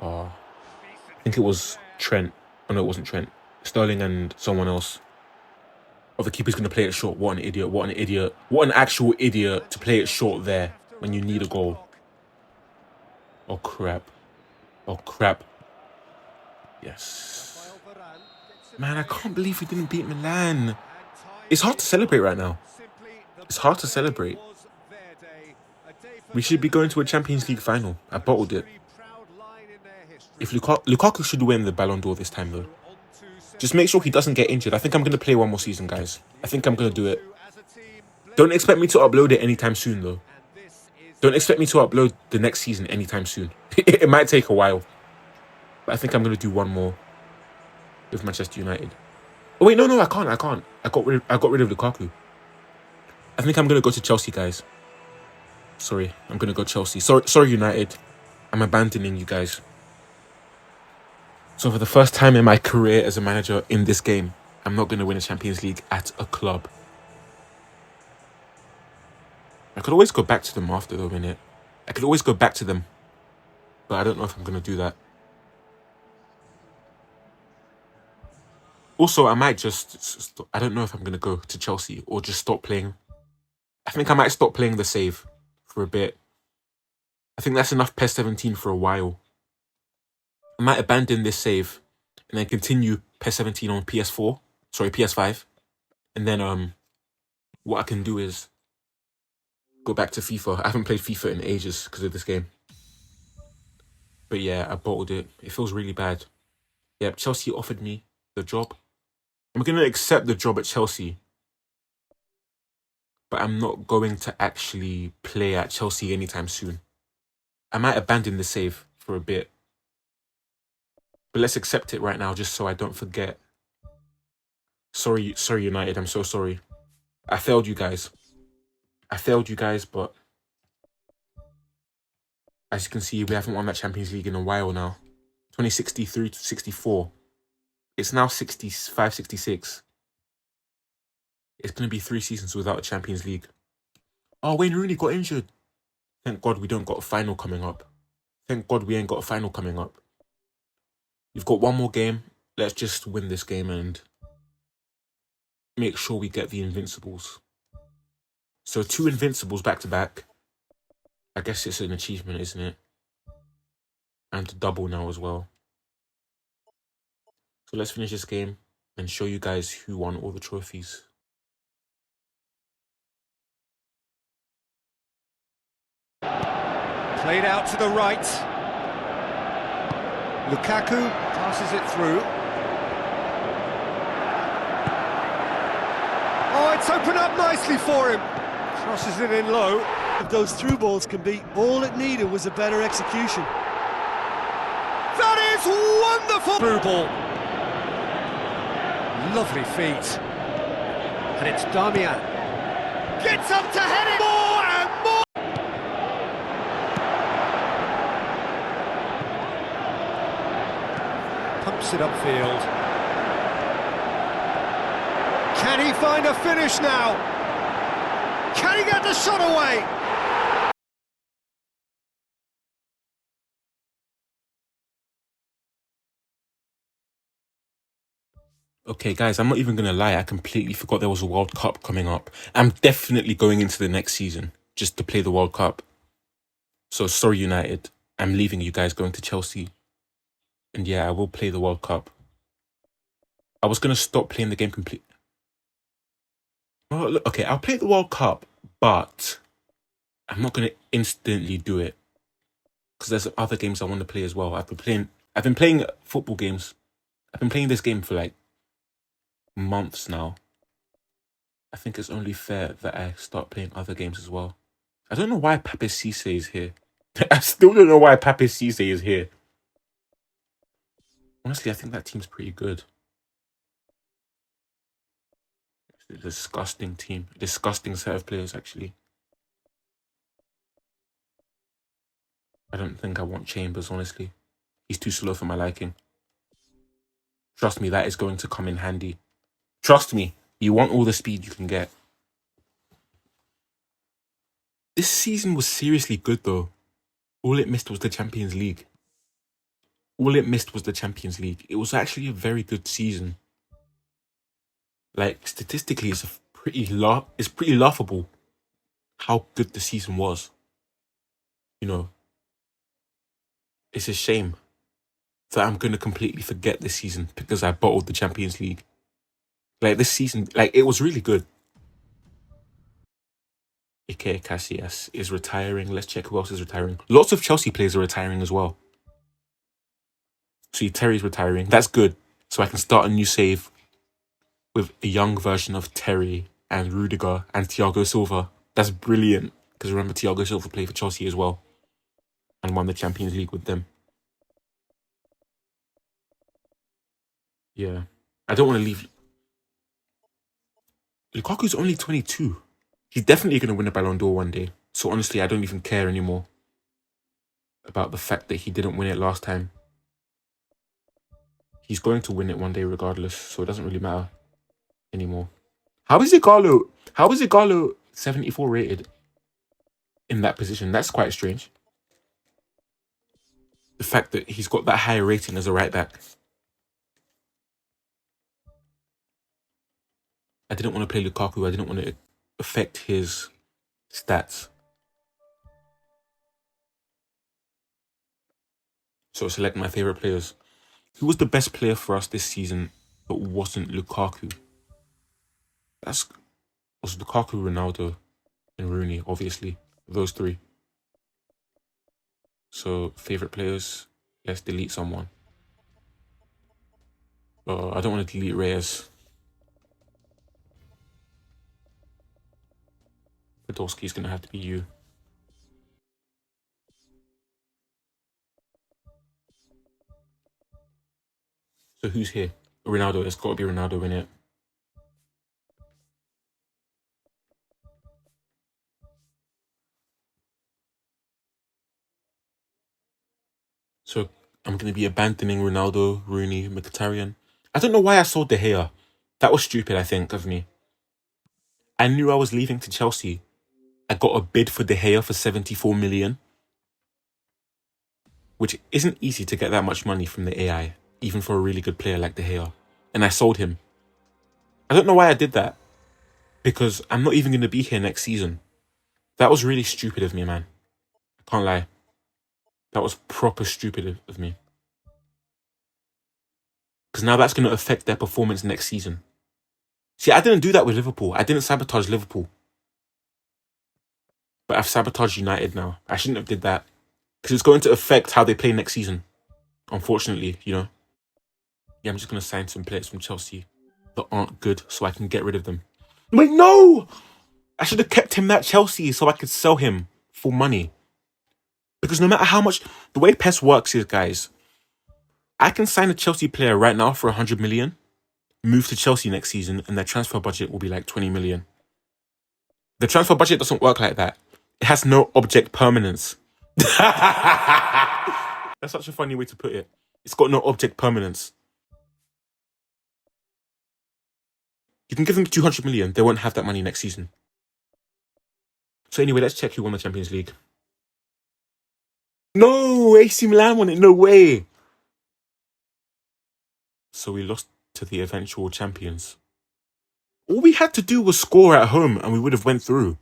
I think it was Trent. Oh, no, it wasn't Trent. Sterling and someone else. Oh, the keeper's going to play it short. What an idiot. What an idiot. What an actual idiot to play it short there when you need a goal. Oh, crap. Oh, crap. Yes. Man, I can't believe we didn't beat Milan. It's hard to celebrate right now. It's hard to celebrate. We should be going to a Champions League final. I bottled it. If Lukaku should win the Ballon d'Or this time, though. Just make sure he doesn't get injured. I think I'm going to play one more season, guys. I think I'm going to do it. Don't expect me to upload it anytime soon, though. Don't expect me to upload the next season anytime soon. It might take a while. But I think I'm going to do one more with Manchester United. Oh, wait, no, I can't. I got rid of Lukaku. I think I'm going to go to Chelsea, guys. Sorry, I'm going to go Chelsea. Sorry, United. I'm abandoning you guys. So for the first time in my career as a manager in this game, I'm not going to win a Champions League at a club. I could always go back to them after, though, innit? I could always go back to them. But I don't know if I'm going to do that. Also, I might just... I don't know if I'm going to go to Chelsea or just stop playing. I think I might stop playing the save for a bit. I think that's enough PES 17 for a while. I might abandon this save and then continue PES 17 on PS4. Sorry, PS5. And then what I can do is go back to FIFA. I haven't played FIFA in ages because of this game. But yeah, I bottled it. It feels really bad. Yeah, Chelsea offered me the job. I'm going to accept the job at Chelsea. But I'm not going to actually play at Chelsea anytime soon. I might abandon the save for a bit. But let's accept it right now just so I don't forget. Sorry, United. I'm so sorry. I failed you guys. But as you can see, we haven't won that Champions League in a while now. 2063 to 64. It's now 65, 66. It's going to be 3 seasons without a Champions League. Oh, Wayne Rooney got injured. Thank God we don't got a final coming up. Thank God we ain't got a final coming up. We've got one more game. Let's just win this game and make sure we get the Invincibles. So 2 Invincibles back to back. I guess it's an achievement, isn't it? And double now as well. So let's finish this game and show you guys who won all the trophies. Played out to the right. Lukaku passes it through. Oh, it's opened up nicely for him. Crosses it in low. If those through balls can be, all it needed was a better execution. That is wonderful! Through ball. Lovely feet. And it's Damian. Gets up to head it more and more! Pumps it upfield. Can he find a finish now? Can he get the shot away? Okay, guys, I'm not even going to lie. I completely forgot there was a World Cup coming up. I'm definitely going into the next season just to play the World Cup. So, sorry, United. I'm leaving you guys, going to Chelsea. And yeah, I will play the World Cup. I was going to stop playing the game completely. Oh, look, okay, I'll play the World Cup, but I'm not going to instantly do it. Because there's other games I want to play as well. I've been playing football games. I've been playing this game for like months now. I think it's only fair that I start playing other games as well. I don't know why Pape Cisse is here. I still don't know why Pape Cisse is here. Honestly, I think that team's pretty good. It's a disgusting team. A disgusting set of players, actually. I don't think I want Chambers, honestly. He's too slow for my liking. Trust me, that is going to come in handy. Trust me, you want all the speed you can get. This season was seriously good, though. All it missed was the Champions League. It was actually a very good season. Like, statistically, it's pretty laughable how good the season was. You know, it's a shame that I'm going to completely forget this season because I bottled the Champions League. Like, this season, like, it was really good. Iker Casillas is retiring. Let's check who else is retiring. Lots of Chelsea players are retiring as well. See, Terry's retiring. That's good. So I can start a new save with a young version of Terry and Rudiger and Thiago Silva. That's brilliant. Because remember, Thiago Silva played for Chelsea as well and won the Champions League with them. Yeah. I don't want to leave. Lukaku's only 22. He's definitely going to win a Ballon d'Or one day. So honestly, I don't even care anymore about the fact that he didn't win it last time. He's going to win it one day regardless, so it doesn't really matter anymore. How is Igalo 74 rated in that position? That's quite strange. The fact that he's got that high rating as a right back. I didn't want to play Lukaku. I didn't want to affect his stats. So select my favourite players. Who was the best player for us this season but wasn't Lukaku? Was Lukaku, Ronaldo, and Rooney, obviously. Those three. So, favourite players. Let's delete someone. I don't want to delete Reyes. Podolski's going to have to be you. So who's here? Ronaldo. There's got to be Ronaldo in it. So I'm going to be abandoning Ronaldo, Rooney, Mkhitaryan. I don't know why I sold De Gea. That was stupid, I think, of me. I knew I was leaving to Chelsea. I got a bid for De Gea for 74 million. which isn't easy to get that much money from the AI, even for a really good player like De Gea. And I sold him. I don't know why I did that, because I'm not even going to be here next season. That was really stupid of me, man. I can't lie. That was proper stupid of me. Because now that's going to affect their performance next season. See, I didn't do that with Liverpool. I didn't sabotage Liverpool. But I've sabotaged United now. I shouldn't have did that. Because it's going to affect how they play next season. Unfortunately, you know. Yeah, I'm just going to sign some players from Chelsea that aren't good so I can get rid of them. Wait, no! I should have kept him at Chelsea so I could sell him for money. Because no matter how much... The way PES works is, guys, I can sign a Chelsea player right now for 100 million, move to Chelsea next season, and their transfer budget will be like 20 million. The transfer budget doesn't work like that. It has no object permanence. That's such a funny way to put it. It's got no object permanence. You can give them 200 million. They won't have that money next season. So anyway, let's check who won the Champions League. No, AC Milan won it. No way. So we lost to the eventual champions. All we had to do was score at home and we would have went through.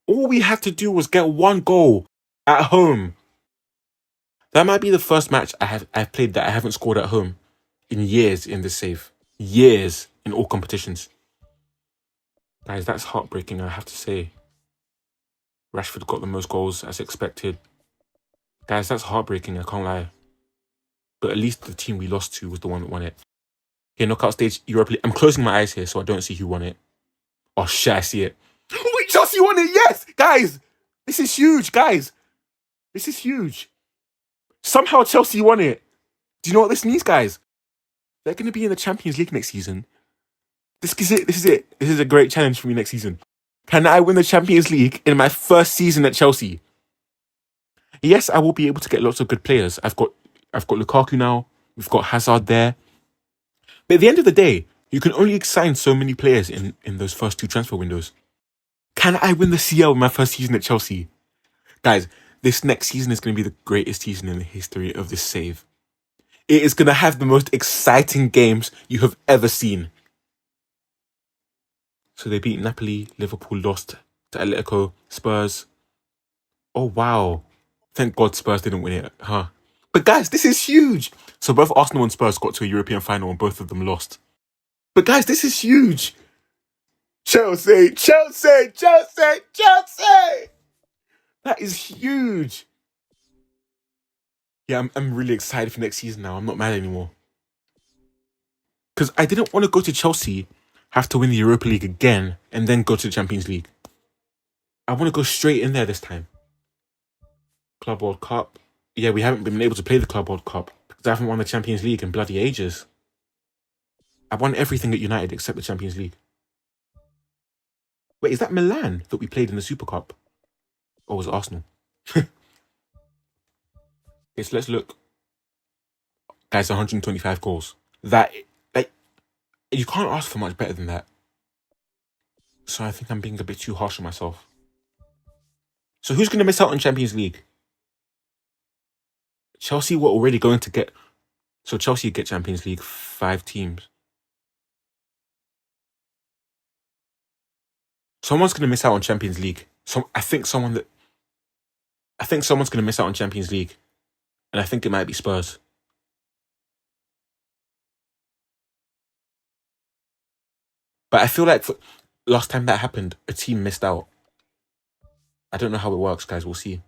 All we had to do was get one goal at home. That might be the first match I've played that I haven't scored at home in years in this save. Years in all competitions. Guys, that's heartbreaking, I have to say. Rashford got the most goals as expected. Guys, that's heartbreaking, I can't lie. But at least the team we lost to was the one that won it. Okay, knockout stage, Europa League. I'm closing my eyes here so I don't see who won it. Oh shit, I see it. Wait, Chelsea won it, yes! Guys, this is huge, guys. This is huge. Somehow Chelsea won it. Do you know what this means, guys? They're going to be in the Champions League next season. This is it. This is a great challenge for me next season. Can I win the Champions League in my first season at Chelsea? Yes, I will be able to get lots of good players. I've got Lukaku now. We've got Hazard there. But at the end of the day, you can only sign so many players in those first two transfer windows. Can I win the CL in my first season at Chelsea? Guys, this next season is going to be the greatest season in the history of this save. It is going to have the most exciting games you have ever seen. So they beat Napoli, Liverpool lost to Atletico, Spurs. Oh, wow. Thank God Spurs didn't win it, huh? But guys, this is huge. So both Arsenal and Spurs got to a European final and both of them lost. But guys, this is huge. Chelsea, Chelsea, Chelsea, Chelsea. That is huge. Yeah, I'm really excited for next season now. I'm not mad anymore. Because I didn't want to go to Chelsea, have to win the Europa League again, and then go to the Champions League. I want to go straight in there this time. Club World Cup. Yeah, we haven't been able to play the Club World Cup because I haven't won the Champions League in bloody ages. I won everything at United except the Champions League. Wait, is that Milan that we played in the Super Cup? Or was it Arsenal? Okay, so let's look. Guys, 125 goals. That, like, you can't ask for much better than that. So I think I'm being a bit too harsh on myself. So who's going to miss out on Champions League? Chelsea were already going to get... So Chelsea get Champions League, 5 teams. Someone's going to miss out on Champions League. I think someone's going to miss out on Champions League. And I think it might be Spurs. But I feel like last time that happened, a team missed out. I don't know how it works, guys. We'll see.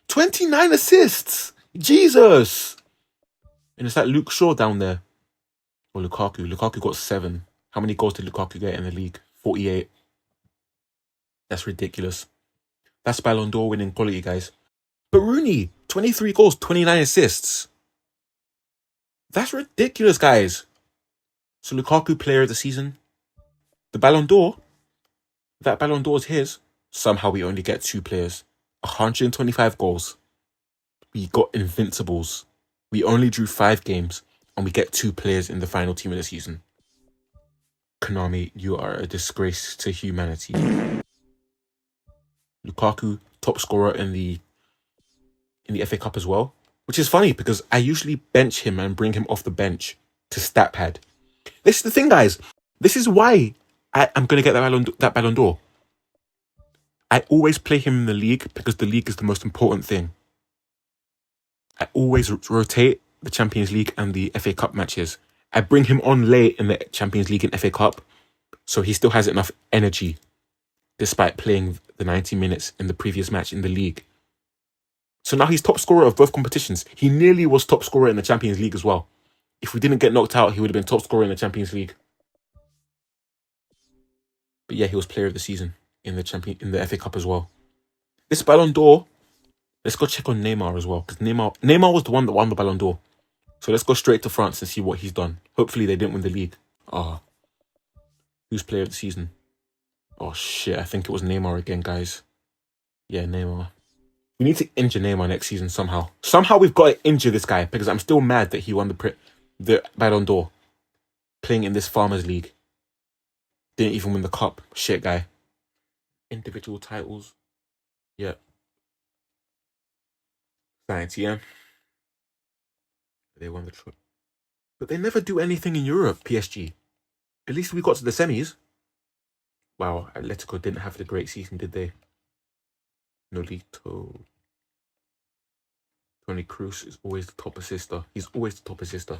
29 assists! Jesus! And it's like Luke Shaw down there. Or Lukaku. Lukaku got 7. How many goals did Lukaku get in the league? 48. That's ridiculous. That's Ballon d'Or winning quality, guys. But Rooney, 23 goals, 29 assists. That's ridiculous, guys. So Lukaku, player of the season. The Ballon d'Or, that Ballon d'Or is his. Somehow we only get 2 players. 125 goals. We got invincibles. We only drew 5 games and we get 2 players in the final team of the season. Konami, you are a disgrace to humanity. Lukaku, top scorer in the FA Cup as well. which is funny because I usually bench him and bring him off the bench to stat pad. This is the thing, guys. This is why I'm going to get that Ballon d'Or. I always play him in the league because the league is the most important thing. I always rotate the Champions League and the FA Cup matches. I bring him on late in the Champions League and FA Cup, so he still has enough energy despite playing the 90 minutes in the previous match in the league. So now he's top scorer of both competitions. He nearly was top scorer in the Champions League as well. If we didn't get knocked out, he would have been top scorer in the Champions League. But yeah, he was player of the season in the FA Cup as well. This Ballon d'Or, let's go check on Neymar as well, because Neymar was the one that won the Ballon d'Or. So let's go straight to France and see what he's done. Hopefully they didn't win the league. Who's player of the season? Oh shit, I think it was Neymar again, guys. Yeah, Neymar. We need to injure Neymar next season somehow. Somehow we've got to injure this guy, because I'm still mad that he won the Ballon d'Or playing in this Farmers League. Didn't even win the cup. Shit, guy. Individual titles. Yeah. Thanks, yeah. They won the trophy. But they never do anything in Europe, PSG. At least we got to the semis. Wow, Atletico didn't have the great season, did they? Nolito. Tony Cruz is always the top assister. He's always the top assister.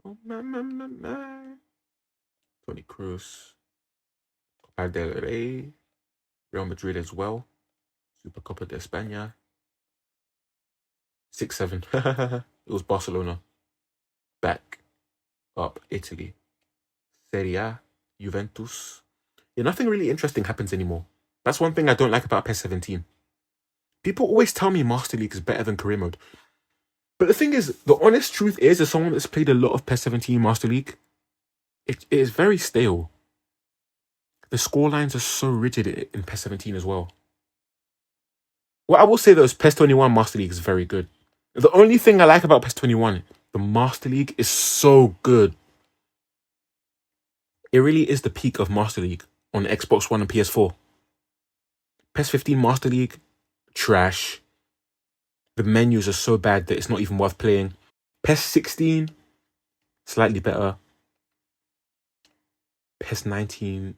Oh, man. Tony Cruz. Copa del Rey. Real Madrid as well. Supercopa de España. 6-7. It was Barcelona. Back up Italy. Serie A. Juventus. Yeah, nothing really interesting happens anymore. That's one thing I don't like about PES 17. People always tell me Master League is better than career mode. But the thing is, the honest truth is, as someone that's played a lot of PES 17 Master League, it is very stale. The score lines are so rigid in PES 17 as well. What I will say though is PES 21 Master League is very good. The only thing I like about PES 21, the Master League is so good. It really is the peak of Master League on Xbox One and PS4. PES 15 Master League, trash. The menus are so bad that it's not even worth playing. PES 16, slightly better. PES 19,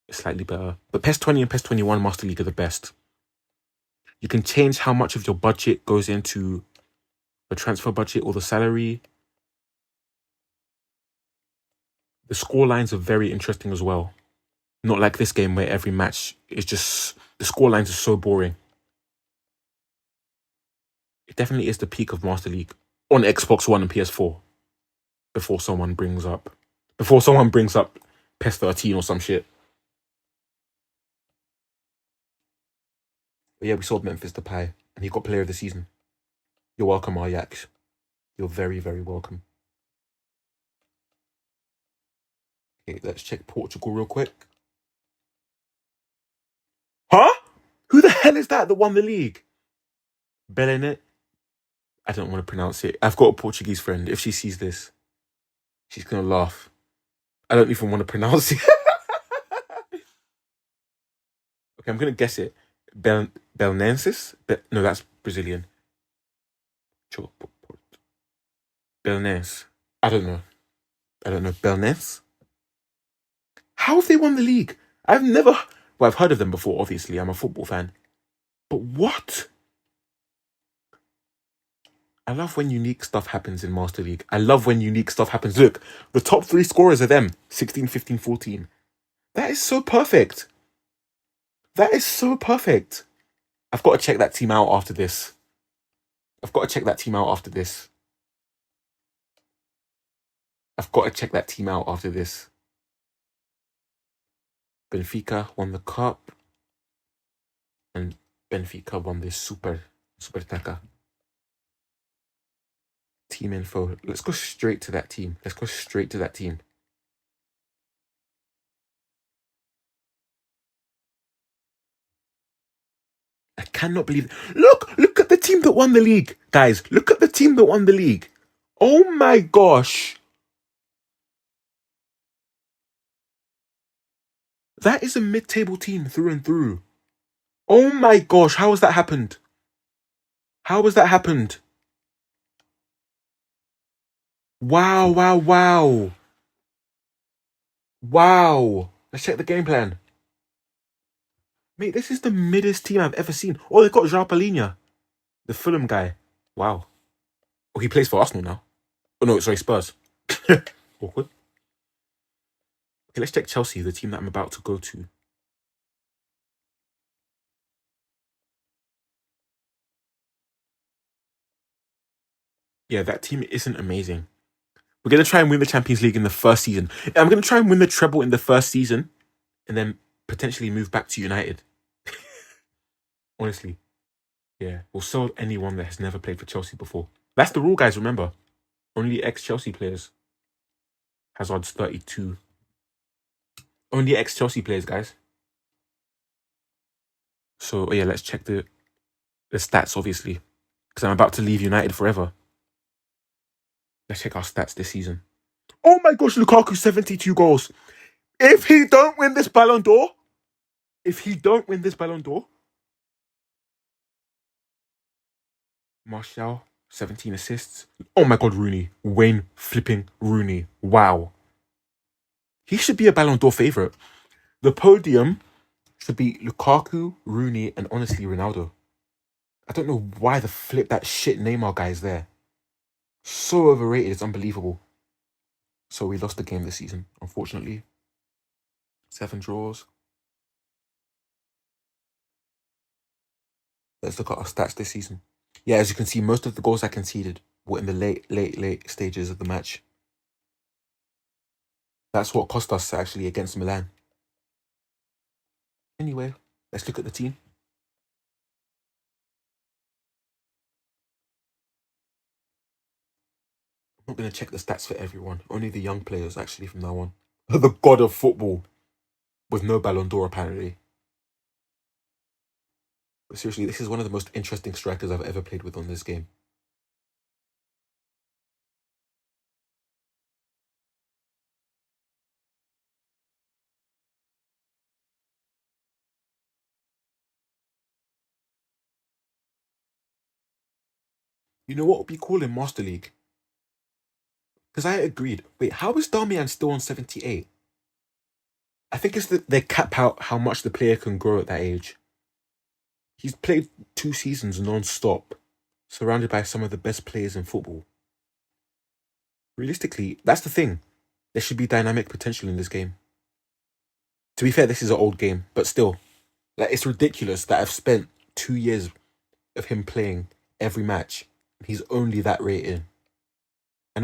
slightly better. But PES 20 and PES 21 Master League are the best. You can change how much of your budget goes into the transfer budget or the salary. The score lines are very interesting as well. Not like this game where every match is just... The score lines are so boring. It definitely is the peak of Master League on Xbox One and PS4. Before someone brings up PES 13 or some shit. But yeah, we sold Memphis Depay and he got player of the season. You're welcome, Ajax. You're very, very welcome. Okay, let's check Portugal real quick. Huh? Who the hell is that won the league? Belenet? I don't want to pronounce it. I've got a Portuguese friend. If she sees this, she's going to laugh. I don't even want to pronounce it. Okay, I'm going to guess it. Belenenses? No, that's Brazilian. Belenenses. I don't know. Belenenses? How have they won the league? I've heard of them before, obviously. I'm a football fan. But what? I love when unique stuff happens in Master League. I love when unique stuff happens. Look, the top 3 scorers are them. 16, 15, 14. That is so perfect. That is so perfect. I've got to check that team out after this. Benfica won the cup. And Benfica won this Supertaça. Team info. Let's go straight to that team. I cannot believe it. Look at the team that won the league. Guys, look at the team that won the league. Oh my gosh. That is a mid-table team through and through. Oh my gosh, how has that happened? How has that happened? Wow, wow, wow. Wow. Let's check the game plan. Mate, this is the middest team I've ever seen. Oh, they've got João Palhinha, the Fulham guy. Wow. Oh, he plays for Arsenal now. Oh, no, sorry, Spurs. Awkward. Okay, let's check Chelsea, the team that I'm about to go to. Yeah, that team isn't amazing. We're going to try and win the Champions League in the first season. I'm going to try and win the treble in the first season and then potentially move back to United. Honestly. Yeah, we'll sell anyone that has never played for Chelsea before. That's the rule, guys, remember. Only ex-Chelsea players. Hazard's 32. Only ex-Chelsea players, guys. So, yeah, let's check the stats, obviously. Because I'm about to leave United forever. Let's check our stats this season. Oh my gosh, Lukaku, 72 goals. If he don't win this Ballon d'Or, Martial, 17 assists. Oh my god, Rooney. Wayne flipping Rooney. Wow. He should be a Ballon d'Or favourite. The podium should be Lukaku, Rooney, and honestly, Ronaldo. I don't know why the flip that shit Neymar guy is there. So overrated, it's unbelievable. So we lost the game this season, unfortunately. 7 draws. Let's look at our stats this season. Yeah, as you can see, most of the goals I conceded were in the late stages of the match. That's what cost us actually against Milan. Anyway, let's look at the team. I'm not going to check the stats for everyone. Only the young players actually from now on. The god of football. With no Ballon d'Or apparently. But seriously, this is one of the most interesting strikers I've ever played with on this game. You know what would be cool in Master League? Because I agreed. Wait, how is Darmian still on 78? I think it's that they cap out how much the player can grow at that age. He's played 2 seasons non-stop, surrounded by some of the best players in football. Realistically, that's the thing. There should be dynamic potential in this game. To be fair, this is an old game, but still. Like, it's ridiculous that I've spent 2 years of him playing every match. He's only that rated.